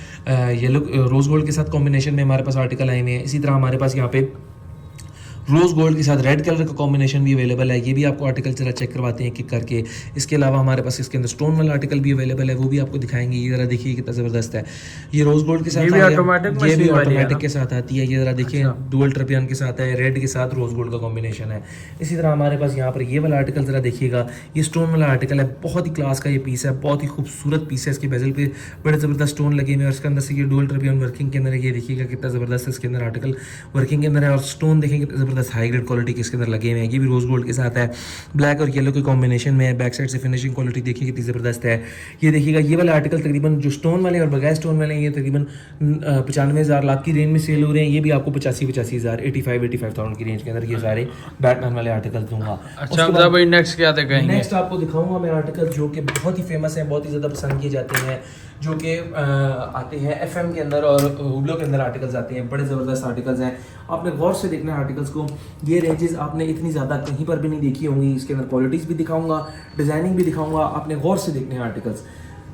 येलो रोज गोल्ड के साथ कॉम्बिनेशन में हमारे पास आर्टिकल आए हुए हैं। इसी तरह हमारे पास यहाँ पे रोज़ गोल्ड के साथ रेड कलर का कॉम्बिनेशन भी अवेलेबल है। ये भी आपको आर्टिकल जरा चेक करवाते हैं किक करके। इसके अलावा हमारे पास इसके अंदर स्टोन वाला आर्टिकल भी अवेलेबल है, वो भी आपको दिखाएंगे। ये जरा देखिए कितना ज़बरदस्त है। ये रोज़ गोल्ड के साथ ये भी ऑटोमेटिक के साथ आती है। ये जरा देखिए डुअल ट्रिपियन के साथ है, रेड के साथ रोज़ गोल्ड का कॉम्बिनेशन है। इसी तरह हमारे पास यहाँ पर ये वाला आर्टिकल जरा देखिएगा, ये स्टोन वाला आर्टिकल है। बहुत ही क्लास का ये पीस है, बहुत ही खूबसूरत पीस है। इसके बेजल पे बड़े ज़बरदस्त स्टोन लगे हुए हैं और इसके अंदर से ये डुअल ट्रिपियन वर्किंग के अंदर है। ये देखिएगा कितना ज़बरदस्त इसके अंदर आर्टिकल वर्किंग के अंदर है और स्टोन देखेंगे कितना ज़बरदस्त हाई ग्रेड क्वालिटी के इसके अंदर लगे हुए हैं। ये भी रोज़ गोल्ड के साथ है, ब्लैक और येलो के कॉम्बिनेशन में है। बैक साइड से फिनिशिंग क्वालिटी देखिए कितनी ज़बरदस्त है। ये देखिएगा ये वाला आर्टिकल तकरीबन जो स्टोन वाले और बगैर स्टोन वाले हैं ये तकरीबन 95,000 लाख की रेंज में सेल हो रहे हैं। ये भी आपको 85,000 85,000 की रेंज के अंदर ये सारे बैटमैन वाले आर्टिकल दूंगा। अच्छा भाई नेक्स्ट क्या दिखाएंगे? नेक्स्ट आपको दिखाऊंगा मैं आर्टिकल जो कि बहुत ही फेमस है, बहुत ही ज़्यादा पसंद किए जाते हैं, जो कि आते हैं FM के अंदर और हुब्लो के अंदर आर्टिकल्स आते हैं। बड़े ज़बरदस्त आर्टिकल्स हैं, आपने गौर से देखना है आर्टिकल्स को। ये रेंजेस आपने इतनी ज़्यादा कहीं पर भी नहीं देखी होंगी। इसके अंदर क्वालिटीज़ भी दिखाऊंगा, डिज़ाइनिंग भी दिखाऊंगा, आपने गौर से देखने हैं आर्टिकल्स।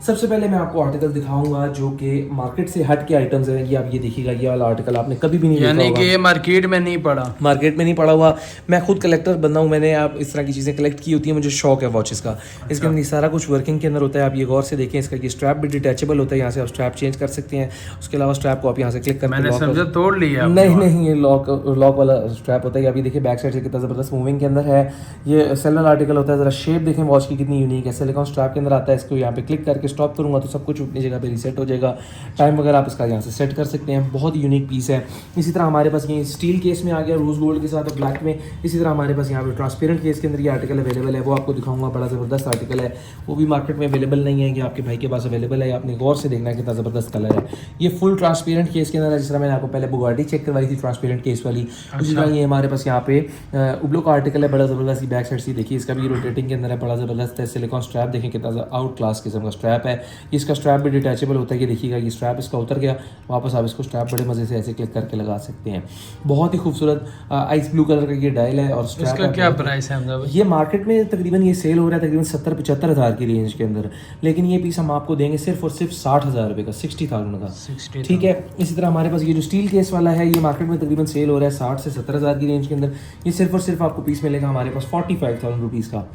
सबसे पहले मैं आपको आर्टिकल दिखाऊंगा जो कि मार्केट से हट के आइटम्स हैं। ये आप ये देखिएगा, ये वाला आर्टिकल आपने कभी भी नहीं देखा होगा, यानी कि ये मार्केट में नहीं पड़ा, मार्केट में नहीं पड़ा हुआ। मैं खुद कलेक्टर बंदा हूँ, मैंने आप इस तरह की चीज़ें कलेक्ट की होती है, मुझे शौक है वॉचेस का। इसके अंदर सारा कुछ वर्किंग के अंदर होता है, आप ये गौर से देखें। इसका ये स्ट्रैप भी डिटैचेबल होता है, यहाँ से आप स्ट्रैप चेंज कर सकते हैं। उसके अलावा स्ट्रैप को आप यहाँ से क्लिक करके मैंने समझा तोड़ लिया। नहीं, ये लॉक वाला स्ट्रैप होता है। अभी देखिए बैक साइड से कितना ज़बरदस्त मूविंग के अंदर है। ये सेलर आर्टिकल होता है, ज़रा शेप देखें वॉच की कितनी यूनिक है। सिलिकॉन स्ट्रैप के अंदर आता है, इसको यहाँ पे क्लिक करके स्टॉप करूँगा तो सब कुछ अपनी जगह पे रीसेट हो जाएगा। टाइम वगैरह आप इसका यहाँ से सेट कर सकते हैं। बहुत यूनिक पीस है। इसी तरह हमारे पास ये स्टील केस में आ गया रोज़ गोल्ड के साथ और ब्लैक में। इसी तरह हमारे पास यहाँ पे ट्रांसपेरेंट केस के अंदर ये आर्टिकल अवेलेबल है, वो आपको दिखाऊंगा। बड़ा ज़बरदस्त आर्टिकल है, वो भी मार्केट में अवेलेबल नहीं है कि आपके भाई के पास अवेलेबल है। आपने गौर से देखना है कितना ज़बरदस्त कलर है। ये फुल ट्रांसपेरेंट केस के अंदर है। जिस तरह मैंने आपको पहले बुगाटी चेक करवाई थी ट्रांसपेरेंट केस वाली, उसी तरह ये हमारे पास यहाँ पे उबलो का आर्टिकल है। बड़ा ज़बरदस्त बैक साइड से देखिए, इसका भी रोटेटिंग के अंदर है, बड़ा ज़बरदस्त है। सिलिकॉन स्ट्रैप देखें कितना आउट क्लास किस्म का स्ट्रैप है। इसका स्ट्रैप भी डिटैचेबल होता है। ये देखिएगा, ये स्ट्रैप इसका उतर गया, वापस आप इसको स्ट्रैप बड़े मज़े से ऐसे क्लिक करके लगा सकते हैं। बहुत ही खूबसूरत आइस ब्लू कलर का ये डायल है। और स्ट्रैप इसका क्या प्राइस है हमजा भाई? ये मार्केट में तकरीबन ये सेल हो रहा है तकरीबन 70-75 हज़ार की रेंज के अंदर, लेकिन ये पीस हम आपको देंगे सिर्फ और सिर्फ 60 हज़ार रुपये का, 60,000 का। 60,000। ठीक है। इसी तरह हमारे पास ये जो स्टील केस वाला है, ये मार्केट में तकरीबन सेल हो रहा है 60 से 70 हज़ार की रेंज के अंदर। ये सिर्फ और सिर्फ आपको पीस मिलेगा हमारे पास 45,000 रुपीज़ का।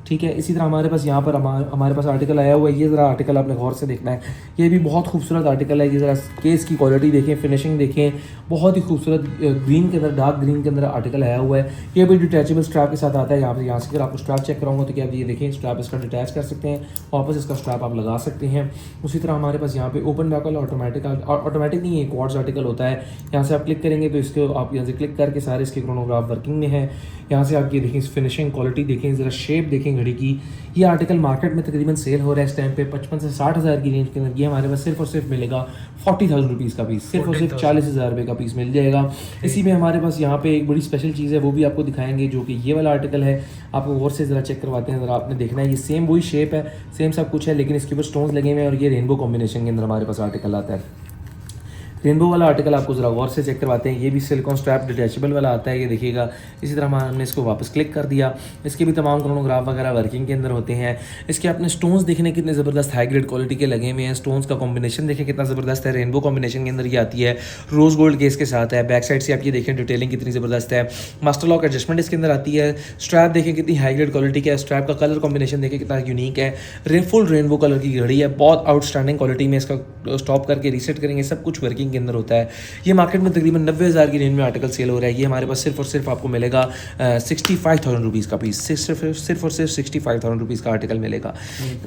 ठीक है। इसी तरह हमारे पास यहाँ पर हमारे पास आर्टिकल आया हुआ है। ये ज़रा आर्टिकल आपने गौर से देखना है, ये भी बहुत खूबसूरत आर्टिकल है। ये ज़रा केस की क्वालिटी देखें, फिनिशिंग देखें, बहुत ही खूबसूरत ग्रीन के अंदर, डार्क ग्रीन के अंदर आर्टिकल आया हुआ है। ये भी डिटैचेबल स्ट्रैप के साथ आता है। यहाँ से अगर आपको स्ट्रैप चेक कराऊंगा तो क्या आप ये देखें, स्ट्रैप इसका डिटैच कर सकते हैं, वापस इसका स्ट्रैप आप लगा सकते हैं। उसी तरह हमारे पास यहाँ पे ओपन बैक वाला ऑटोमेटिक नहीं है, क्वार्ट्ज आर्टिकल होता है। यहाँ से आप क्लिक करेंगे तो इसको आप यहाँ से क्लिक करके सारे इसके क्रोनोग्राफ वर्किंग में है। यहाँ से आप ये देखें, फिनिशिंग क्वालिटी देखें, ज़रा शेप देखें घड़ी की। ये आर्टिकल मार्केट में तकरीबन सेल हो रहा है इस टाइम पे 55 से 60 हज़ार की रेंज के अंदर। ये हमारे पास सिर्फ और सिर्फ मिलेगा 40,000 रुपीज़ का पीस, सिर्फ और सिर्फ 40,000 रुपये का पीस मिल जाएगा। इसी में हमारे पास यहाँ पे एक बड़ी स्पेशल चीज़ है, वो भी आपको दिखाएंगे, जो कि ये वाला आर्टिकल है। आपको गौर से ज़रा चेक करवाते हैं, ज़रा आपने देखना है। ये सेम वही शेप है, सेम सब कुछ है, लेकिन इसके ऊपर स्टोन्स लगे हुए हैं और ये रेनबो कॉम्बिनेशन के अंदर हमारे पास आर्टिकल आता है। रेनबो वाला आर्टिकल आपको ज़रा गौर से चेक करवाते हैं। ये भी सिलिकॉन स्ट्रैप डिटैचेबल वाला आता है, ये देखिएगा। इसी तरह हमने इसको वापस क्लिक कर दिया। इसके भी तमाम क्रोनोग्राफ वगैरह वर्किंग के अंदर होते हैं। इसके अपने स्टोन्स देखने कितने ज़बरदस्त हाई ग्रेड क्वालिटी के लगे हुए हैं। स्टोन्स का कॉम्बिनेशन देखें कितना ज़बरदस्त है। रेनबो कॉम्बिनेशन के अंदर ये आती है, रोज़ गोल्ड केस के साथ है। बैक साइड से आप ये देखें, डिटेलिंग कितनी ज़बरदस्त है। मास्टर लॉक एडजस्टमेंट इसके अंदर आती है। स्ट्रैप देखें कितनी हाई ग्रेड क्वालिटी का है। स्ट्रैप का कलर कॉम्बिनेशन देखें कितना यूनिक है। फुल रेनबो कलर की घड़ी है, बहुत आउटस्टैंडिंग क्वालिटी में। इसका स्टॉप करके रीसेट करेंगे, सब कुछ वर्किंग के अंदर होता है। ये मार्केट में तकरीबन 90,000 की रेंज में आर्टिकल सेल हो रहा है। ये हमारे पास सिर्फ और सिर्फ आपको मिलेगा 65,000 रुपीज़ का पीस, सिर्फ और सिर्फ 65,000 रुपीज़ का आर्टिकल मिलेगा।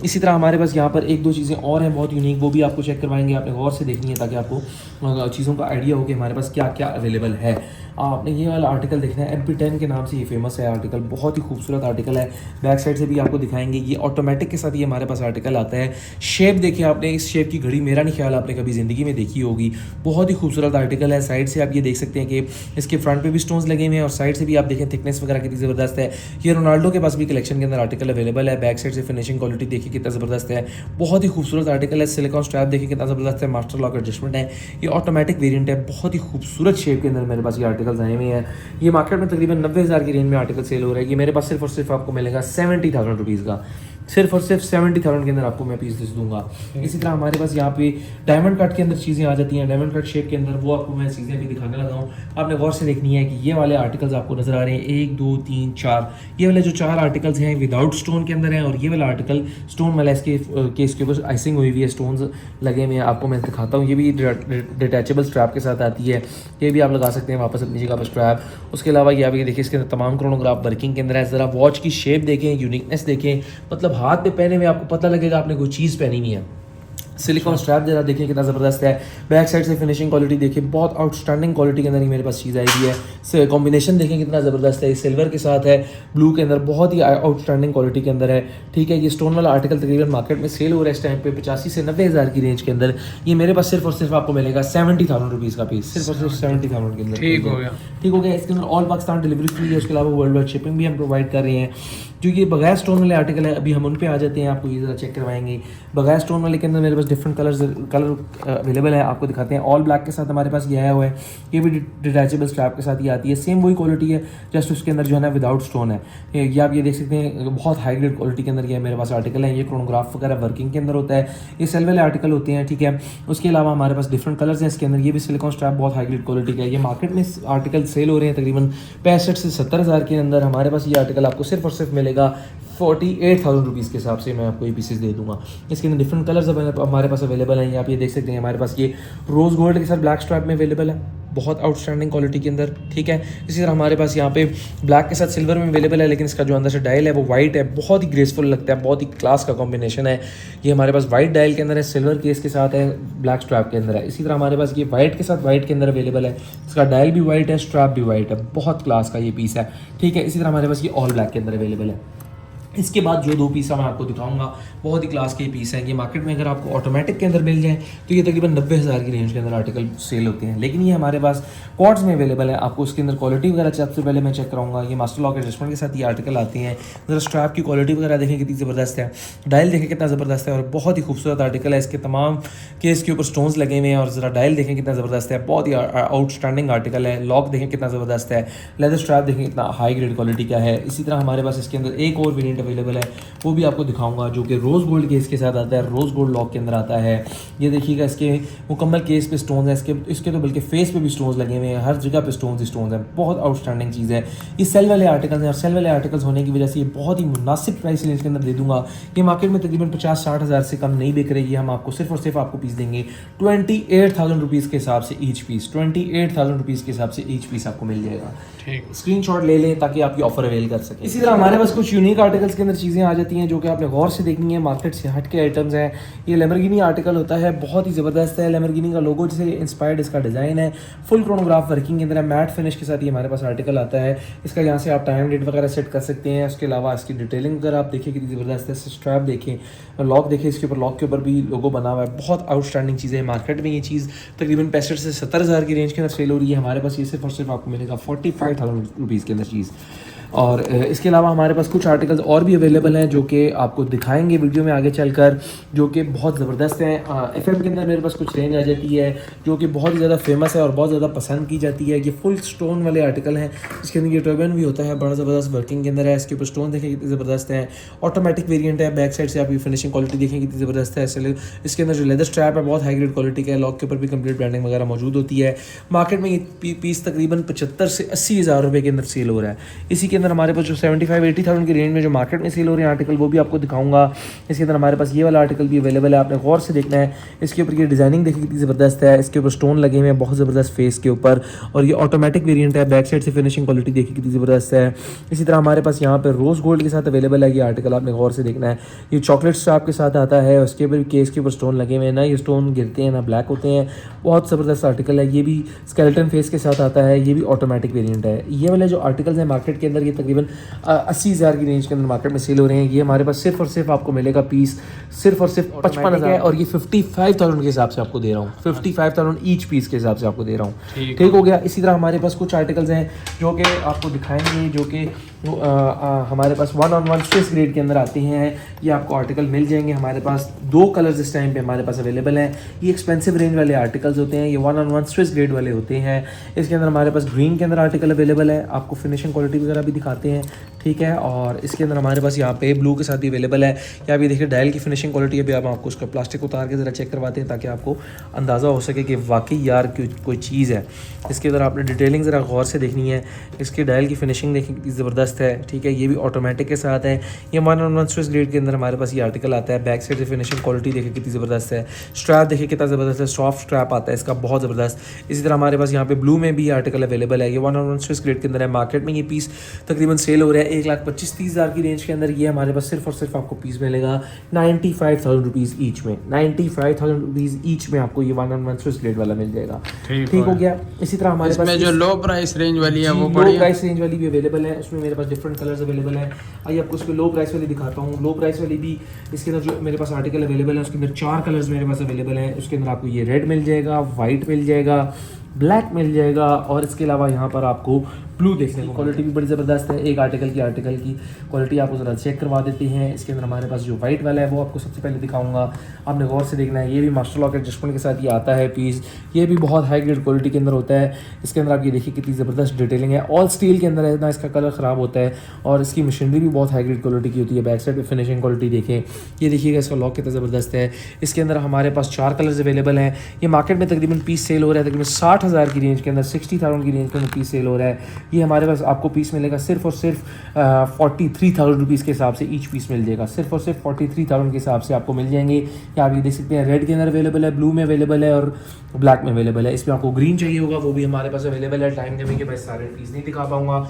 इसी तरह हमारे पास यहाँ पर एक दो चीज़ें और हैं बहुत यूनिक, वो भी आपको चेक करवाएंगे। आपने गौर से देखनी है ताकि आपको चीज़ों का आइडिया हो कि हमारे पास क्या क्या अवेलेबल है। आपने ये वाला आर्टिकल देखना है, MP10 के नाम से ये फेमस है आर्टिकल, बहुत ही खूबसूरत आर्टिकल है। बैक साइड से भी आपको दिखाएंगे, ये ऑटोमेटिक के साथ ये हमारे पास आर्टिकल आता है। शेप देखिए आपने, इस शेप की घड़ी मेरा नहीं ख्याल आपने कभी ज़िंदगी में देखी होगी। बहुत ही खूबसूरत आर्टिकल है। साइड से आप ये देख सकते हैं कि इसके फ्रंट पे भी स्टोन्स लगे हुए हैं और साइड से भी आप देखें थिकनेस वगैरह कितनी ज़बरदस्त है। ये रोनाल्डो के पास भी कलेक्शन के अंदर आर्टिकल अवेलेबल है। बैक साइड से फिनिशिंग क्वालिटी देखिए कितना ज़बरदस्त है, बहुत ही खूबसूरत आर्टिकल है। सिलिकॉन स्ट्रैप देखिए कितना ज़बरदस्त है। मास्टर लॉक एडजस्टमेंट है, ये ऑटोमेटिक वेरिएंट है। बहुत ही खूबसूरत शेप के अंदर मेरे पास ये आर्टिकल्स आए हुए हैं। ये मार्केट में तकरीबन 90,000 की रेंज में आर्टिकल सेल हो रहा है। ये मेरे पास सिर्फ और सिर्फ आपको मिलेगा 70,000 रुपीज़ का, सिर्फ और सिर्फ 70,000 के अंदर आपको मैं पीस दे दूंगा। इसी तरह हमारे पास यहाँ पे डायमंड कट के अंदर चीज़ें आ जाती हैं, डायमंड कट शेप के अंदर, वो आपको मैं चीज़ें भी दिखाने लगा हूँ। आपने गौर से देखनी है कि ये वाले आर्टिकल्स आपको नजर आ रहे हैं 1 2 3 4, ये वाले जो 4 आर्टिकल्स हैं विदाउट स्टोन के अंदर हैं, और ये वाला आर्टिकल स्टोन वाला, इसके केस के ऊपर आइसिंग हुई हुई है, स्टोन्स लगे हुए हैं। आपको मैं दिखाता हूँ, ये भी डिटैचेबल स्ट्रैप के साथ आती है, ये भी आप लगा सकते हैं वापस अपनी जगह पर स्ट्रैप। उसके अलावा ये आप ये देखिए, इसके अंदर तमाम क्रोनोग्राफ वर्किंग के अंदर है। ज़रा वॉच की शेप देखें, यूनिकनेस देखें, मतलब हाथ पे पहने में आपको पता लगेगा आपने कोई चीज़ पहनी हुई है। सिलिकॉन स्ट्रैप जरा देखिए कितना ज़बरदस्त है। बैक साइड से फिनिशिंग क्वालिटी देखिए, बहुत आउटस्टैंडिंग क्वालिटी के अंदर ही मेरे पास चीज़ आई हुई है। कॉम्बिनेशन देखें कितना ज़बरदस्त है, सिल्वर के साथ है, ब्लू के अंदर, बहुत ही आउटस्टैंडिंग क्वालिटी के अंदर है। ठीक है, ये स्टोन वाला आर्टिकल तकरीबन मार्केट में सेल हो रहा है इस टाइम पे 85 से 90,000 की रेंज के अंदर। ये मेरे पास सिर्फ और सिर्फ आपको मिलेगा 70,000 रुपीज़ का पीस, सिर्फ और सिर्फ 70,000 के अंदर। ठीक हो गया, ठीक हो गया। इसके अंदर ऑल पाकिस्तान डिलीवरी फ्री है, उसके अलावा वर्ल्ड वाइड शिपिंग भी हम प्रोवाइड कर रहे हैं। जो ये बगैर स्टोन वाले आर्टिकल है, अभी हम उन पे आ जाते हैं, आपको ये ज़रा चेक करवाएंगे। बगैर स्टोन वाले के अंदर मेरे पास डिफरेंट कलर अवेलेबल है, आपको दिखाते हैं। ऑल ब्लैक के साथ हमारे पास ये आया हुआ है, ये भी डिटैचेबल स्ट्रैप के साथ ये आती है, सेम वही क्वालिटी है, जस्ट उसके अंदर जो है ना विदाउट स्टोन है। ये आप ये देख सकते हैं, बहुत हाई ग्रेड क्वालिटी के अंदर ये मेरे पास आर्टिकल है। ये क्रोनोग्राफ वगैरह वर्किंग के अंदर होता है, ये सेल वाले आर्टिकल होते हैं। ठीक है, उसके अलावा हमारे पास डिफरेंट कलर्स हैं इसके अंदर। ये भी सिलिकॉन स्ट्रैप बहुत हाई ग्रेड क्वालिटी का है। ये मार्केट में आर्टिकल सेल हो रहे हैं तकरीबन 65 से 70,000 के अंदर। हमारे पास ये आर्टिकल आपको सिर्फ और सिर्फ मिलेगा 48,000 रुपीज़ के हिसाब से मैं आपको ये पीसेस दे दूंगा। इसके अंदर डिफरेंट कलर्स हमारे पास अवेलेबल हैं। आप ये देख सकते हैं, हमारे पास ये रोज़ गोल्ड के साथ ब्लैक स्ट्रैप में अवेलेबल है, बहुत आउटस्टैंडिंग क्वालिटी के अंदर, ठीक है। इसी तरह हमारे पास यहाँ पे ब्लैक के साथ सिल्वर में अवेलेबल है, लेकिन इसका जो अंदर से डायल है वो वाइट है, बहुत ही ग्रेसफुल लगता है, बहुत ही क्लास का कॉम्बिनेशन है। ये हमारे पास वाइट डायल के अंदर है, सिल्वर केस के साथ है, ब्लैक स्ट्रैप के अंदर है। इसी तरह हमारे पास ये वाइट के साथ वाइट के अंदर अवेलेबल है, इसका डायल भी वाइट है, स्ट्रैप भी वाइट है, बहुत क्लास का ये पीस है, ठीक है। इसी तरह हमारे पास ये ऑल ब्लैक के अंदर अवेलेबल है। इसके बाद जो 2 पीस मैं आपको दिखाऊंगा बहुत ही क्लास के पीस हैं। ये मार्केट में अगर आपको ऑटोमेटिक के अंदर मिल जाए तो ये तकरीबन 90,000 की रेंज के अंदर आर्टिकल सेल होते हैं, लेकिन ये हमारे पास क्वार्ट्स में अवेलेबल है। आपको उसके अंदर क्वालिटी वगैरह सबसे पहले मैं चेक कराऊंगा। ये मास्टर लॉक एडजस्टमेंट के साथ ये आर्टिकल आते हैं। ज़रा स्ट्रैप की क्वालिटी वगैरह देखें कितनी ज़बरदस्त है, डायल देखें कितना ज़बरदस्त है और बहुत ही खूबसूरत आर्टिकल है। इसके तमाम केस के ऊपर स्टोन्स लगे हुए हैं और ज़रा डायल देखें कितना ज़बरदस्त है, बहुत ही आउटस्टैंडिंग आर्टिकल है। लॉक देखें कितना ज़बरदस्त है, लेदर स्ट्रैप देखें कितना हाई ग्रेड क्वालिटी का है। इसी तरह हमारे पास इसके अंदर एक और वेरिएंट अवेलेबल है, वो भी आपको दिखाऊंगा, जो कि रोज़ गोल्ड केस के साथ आता है, रोज़ गोल्ड लॉक के अंदर आता है। ये देखिएगा इसके मुकम्मल केस पे स्टोन है, इसके तो बल्कि फेस पे भी स्टोन्स लगे हुए हैं, हर जगह पे स्टोन्स हैं, बहुत आउटस्टैंडिंग चीज़ है। ये सेल वाले आर्टिकल्स हैं और सेल वाले आर्टिकल्स होने की वजह से ये बहुत ही मुनासिब प्राइस रेंज के अंदर दे दूंगा। ये मार्केट में तकरीबन 50-60 हज़ार से कम नहीं बिक रही है। हम आपको सिर्फ और सिर्फ आपको पीस देंगे 28,000 रुपीज़ के हिसाब से ईच पीस, 28,000 रुपीज़ के हिसाब से ईच पीस आपको मिल जाएगा। स्क्रीनशॉट ले लें ताकि आपकी ऑफर अवेल कर सकें। इसी तरह हमारे पास कुछ यूनिक आर्टिकल्स के अंदर चीज़ें आ जाती हैं जो कि आपने गौर से देखनी है, मार्केट से हट के आइटम्स हैं। ये लैम्बोर्गिनी आर्टिकल होता है, बहुत ही ज़बरदस्त है। लैम्बोर्गिनी का लोगो से इंस्पायर्ड इसका डिज़ाइन है, फुल क्रोनोग्राफ वर्किंग के अंदर है, मैट फिनिश के साथ ये हमारे पास आर्टिकल आता है। इसका यहाँ से आप टाइम डेट वगैरह सेट कर सकते हैं। उसके अलावा इसकी डिटेलिंग अगर आप देखिए कितनी ज़बरदस्त है, स्ट्रैप देखें, लॉक देखें, इसके ऊपर लॉक के ऊपर भी लोगो बना हुआ है, बहुत आउटस्टैंडिंग चीज़ें हैं। मार्केट में ये चीज़ तकरीबन 65 से 70 हज़ार की रेंज के अंदर सेल हो रही है, हमारे पास ये सिर्फ और सिर्फ आपको मिलेगा 45,000 रुपीज़ के अंदर चीज़। और इसके अलावा हमारे पास कुछ आर्टिकल्स और भी अवेलेबल हैं जो कि आपको दिखाएंगे वीडियो में आगे चलकर, जो कि बहुत ज़बरदस्त हैं। FM के अंदर मेरे पास कुछ रेंज आ जाती है जो कि बहुत ही ज़्यादा फेमस है और बहुत ज़्यादा पसंद की जाती है। ये फुल स्टोन वाले आर्टिकल हैं, इसके अंदर ये टर्बन भी होता है, बड़ा ज़बरदस्त वर्किंग के अंदर है। इसके ऊपर स्टोन देखें कितने ज़बरदस्त हैं, ऑटोमेटिक वेरिएंट है। बैक साइड से आपकी फिनिशिंग क्वालिटी देखें कितनी ज़बरदस्त है। इसके अंदर जो लेदर स्ट्रैप है बहुत हाई ग्रेड क्वालिटी का है, लॉक के ऊपर भी कंप्लीट ब्रांडिंग वगैरह मौजूद होती है। मार्केट में ये पीस तकरीबन 75 से 80 हज़ार रुपये के अंदर सेल हो रहा है। इसी के अंदर हमारे पास जो 75-80,000 की रेंज में जो मार्केट में सेल हो रहे हैं आर्टिकल वो भी आपको दिखाऊंगा। इसके अंदर हमारे पास ये वाला आर्टिकल भी अवेलेबल है, आपने गौर से देखना है। इसके ऊपर ये डिज़ाइनिंग देखिए कितनी ज़बरदस्त है, इसके ऊपर स्टोन लगे हुए हैं बहुत ज़बरदस्त फेस के ऊपर, और ये ऑटोमेटिक वेरिएंट है। बैक साइड से फिनिशिंग क्वालिटी देखिए कितनी ज़बरदस्त है। इसी तरह हमारे पास यहाँ पर रोज़ गोल्ड के साथ अवेलेबल है ये आर्टिकल, आपने गौर से देखना है। ये चॉकलेट स्ट्रैप के साथ आता है, उसके ऊपर केस के ऊपर स्टोन लगे हुए हैं, ना ये स्टोन गिरते हैं ना ब्लैक होते हैं, बहुत ज़बरदस्त आर्टिकल है। ये भी स्केलेटन फेस के साथ आता है, ये भी ऑटोमेटिक वेरिएंट है। ये वाले जो आर्टिकल्स हैं मार्केट के अंदर ये तकरीबन 80,000 की रेंज के अंदर मार्केट में सेल हो रहे हैं। ये हमारे पास सिर्फ और सिर्फ आपको मिलेगा पीस सिर्फ और सिर्फ 55,000 है, और ये 55,000 के हिसाब से आपको दे रहा हूँ, 55,000 ईच पीस के हिसाब से आपको दे रहा हूँ, ठीक हो गया। इसी तरह हमारे पास कुछ आर्टिकल्स हैं जो कि आपको दिखाएंगे, जो कि हमारे पास 1-on-1 स्विस ग्रेड के अंदर आते हैं। ये आपको आर्टिकल मिल जाएंगे, हमारे पास 2 कलर्स इस टाइम पे हमारे पास अवेलेबल हैं। ये एक्सपेंसिव रेंज वाले आर्टिकल्स होते हैं, ये 1-on-1 स्विस ग्रेड वाले होते हैं। इसके अंदर हमारे पास ग्रीन के अंदर आर्टिकल अवेलेबल है, आपको फिनिशिंग क्वालिटी वगैरह भी दिखाते हैं, ठीक है। और इसके अंदर हमारे पास यहाँ पे ब्लू के साथ भी अवेलेबल है। यहाँ भी देखिए डायल की फिनिशिंग क्वालिटी अभी आप आपको उसका प्लास्टिक उतार के ज़रा चेक करवाते हैं ताकि आपको अंदाज़ा हो सके कि वाकई यार कोई चीज़ है। इसके अंदर आपने डिटेलिंग ज़रा गौर से देखनी है। इसके डायल की फिनिशिंग देखिए कितनी ज़बरदस्त है, ठीक है। ये भी ऑटोमेटिक के साथ है। ये 1-on-1 स्विस ग्रेड के अंदर हमारे पास ये आर्टिकल आता है। बैक साइड से फिनिशिंग क्वालिटी देखिए कितनी ज़बरदस्त है। स्ट्रैप देखिए कितना ज़बरदस्त है, सॉफ्ट स्ट्रैप आता है इसका, बहुत ज़बरदस्त। इसी तरह हमारे पास यहाँ पे ब्लू में भी आर्टिकल अवेलेबल है। ये 1-on-1 स्विस ग्रेड के अंदर है। मार्केट में ये पीस तकरीबन सेल हो रहा है 1,25,30,000 की रेंज के अंदर। ये हमारे पास सिर्फ और सिर्फ आपको पीस मिलेगा 95,000 रुपीज़ ईच में, 95,000 रुपीज़ ईच में आपको ये 1-on-1 स्विस ग्रेड वाला मिल जाएगा, ठीक हो गया। इसी तरह हमारे पास जो लो प्राइस रेंज वाली है वो लो प्राइस रेंज वाली भी अवेलेबल है। उसमें मेरे पास डिफरेंट कलर्स अवेलेबल है। आइए आपको उसमें लो प्राइस वाली दिखाता हूँ। लो प्राइस वाली भी इसके अंदर जो मेरे पास आर्टिकल अवेलेबल है उसके अंदर 4 कलर्स मेरे पास अवेलेबल हैं। उसके अंदर आपको ये रेड मिल जाएगा, वाइट मिल जाएगा, ब्लैक मिल जाएगा, और इसके अलावा यहाँ पर आपको ब्लू देखने को। क्वालिटी भी बड़ी ज़बरदस्त है। एक आर्टिकल की क्वालिटी आपको ज़रा चेक करवा देते हैं। इसके अंदर हमारे पास जो वाइट वाला है वो आपको सबसे पहले दिखाऊंगा, आपने गौर से देखना है। ये भी मास्टर लॉक एडजस्टमेंट के साथ ये आता है पीस, ये भी बहुत हाई ग्रेड क्वालिटी के अंदर होता है। इसके अंदर आप ये देखिए कितनी ज़बरदस्त डिटेलिंग है, ऑल स्टील के अंदर है, ना इसका कलर ख़राब होता है, और इसकी मशीनरी भी बहुत हाई ग्रेड क्वालिटी की होती है। बैक साइड पर फिनिशिंग क्वालिटी देखें, ये देखिएगा इसका लॉक कितना ज़बरदस्त है। इसके अंदर हमारे पास 4 कलर्स अवेलेबल हैं। ये मार्केट में तकरीबन पीस सेल हो रहा है तकरीबन 60,000 की रेंज के अंदर, 60,000 की रेंज के अंदर पीस सेल हो रहा है। ये हमारे पास आपको पीस मिलेगा सिर्फ और सिर्फ 43,000 रुपीज़ के हिसाब से ईच पीस मिल जाएगा। सिर्फ और सिर्फ 43,000 के हिसाब से आपको मिल जाएंगे। या आप ये देख सकते हैं रेड के अंदर अवेलेबल है, ब्लू में अवेलेबल है और ब्लैक में अवेलेबल है। इसमें आपको ग्रीन चाहिए होगा वो भी हमारे पास अवेलेबल है। टाइम कमी के मैं सारे पीस नहीं दिखा पाऊँगा।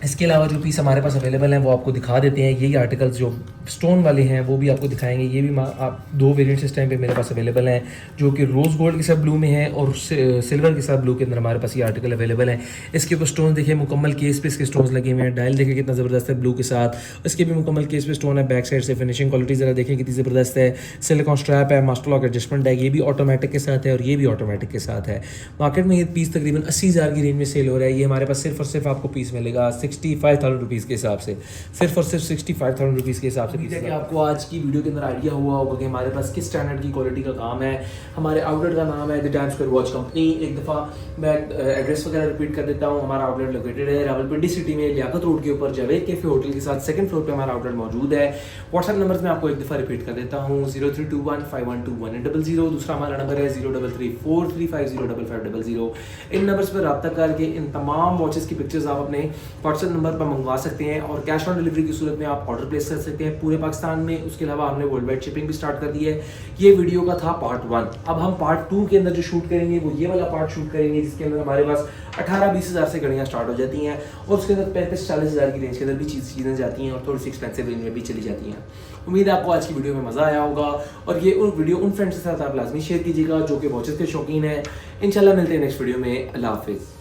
इसके अलावा जो पीस हमारे पास अवेलेबल हैं वो आपको दिखा देते हैं। यही आर्टिकल्स जो स्टोन वाले हैं वो भी आपको दिखाएंगे। ये भी आप 2 वेरिएंट्स इस टाइम पे मेरे पास अवेलेबल हैं, जो कि रोज़ गोल्ड के साथ ब्लू में है और सिल्वर के साथ ब्लू के अंदर हमारे पास ये आर्टिकल अवेलेबल हैं। इसके ऊपर स्टोन देखिए, मुकम्मल केस पे इसके स्टोन्स लगे हुए हैं। डायल देखिए कितना ज़बरदस्त है ब्लू के साथ, इसके भी मुकम्मल केस पे स्टोन है। बैक साइड से फिनिशिंग क्वालिटी ज़रा देखें कितनी ज़बरदस्त है। सिलिकॉन स्ट्रैप है, मास्टर लॉक एडजस्टमेंट है, ये भी ऑटोमेटिक के साथ है और ये भी ऑटोमेटिक के साथ है। मार्केट में ये पीस तकरीबन 80,000 की रेंज में सेल हो रहा है। ये हमारे पास सिर्फ और सिर्फ आपको पीस मिलेगा 65,000 रुपीज़ के हिसाब से, सिर्फ और सिर्फ 65,000 रुपीज़ के हिसाब से। कि आपको आज की वीडियो के अंदर आइडिया हुआ होगा कि हमारे पास किस स्टैंडर्ड की क्वालिटी का काम है। हमारे आउटलेट का नाम है the time square watch company. एक दफ़ा मैं एड्रेस वगैरह रिपीट कर देता हूँ। हमारा आउटलेट लोकेटेड है रावलपिंडी सिटी में, लियाकत रोड के ऊपर जावेद कैफे होटल के साथ 2nd फ्लोर पे हमारा आउटलेट मौजूद है। व्हाट्सएप नंबर मैं आपको एक दफ़ा रिपीट कर देता हूँ 0321512100। दूसरा हमारा नंबर है 033435055500। इन नंबर्स पर रब्ता करके इन तमाम वॉचेस की पिक्चर्स आप अपने व्हाट्सएप नंबर पर मंगवा सकते हैं और कैश ऑन डिलीवरी की सूरत में आप ऑर्डर प्लेस कर सकते हैं पूरे पाकिस्तान में। उसके अलावा हमने वर्ल्ड वाइड शिपिंग भी स्टार्ट कर दी है। ये वीडियो का था पार्ट 1। अब हम पार्ट 2 के अंदर जो शूट करेंगे वो ये वाला पार्ट शूट करेंगे, जिसके अंदर हमारे पास 18-20 हज़ार से घड़ियाँ स्टार्ट हो जाती हैं और उसके अंदर 35-40 हज़ार की रेंज के अंदर भी चीज़ें जाती हैं और थोड़ी सी एक्सपेंसिव रेंज में भी चली जाती हैं। उम्मीद है आपको आज की वीडियो में मज़ा आया होगा और ये वीडियो उन फ्रेंड्स के साथ आप लाजमी शेयर कीजिएगा जो कि वॉचेस के शौकीन हैं। इंशाल्लाह मिलते हैं नेक्स्ट वीडियो में। अल्लाह हाफिज़।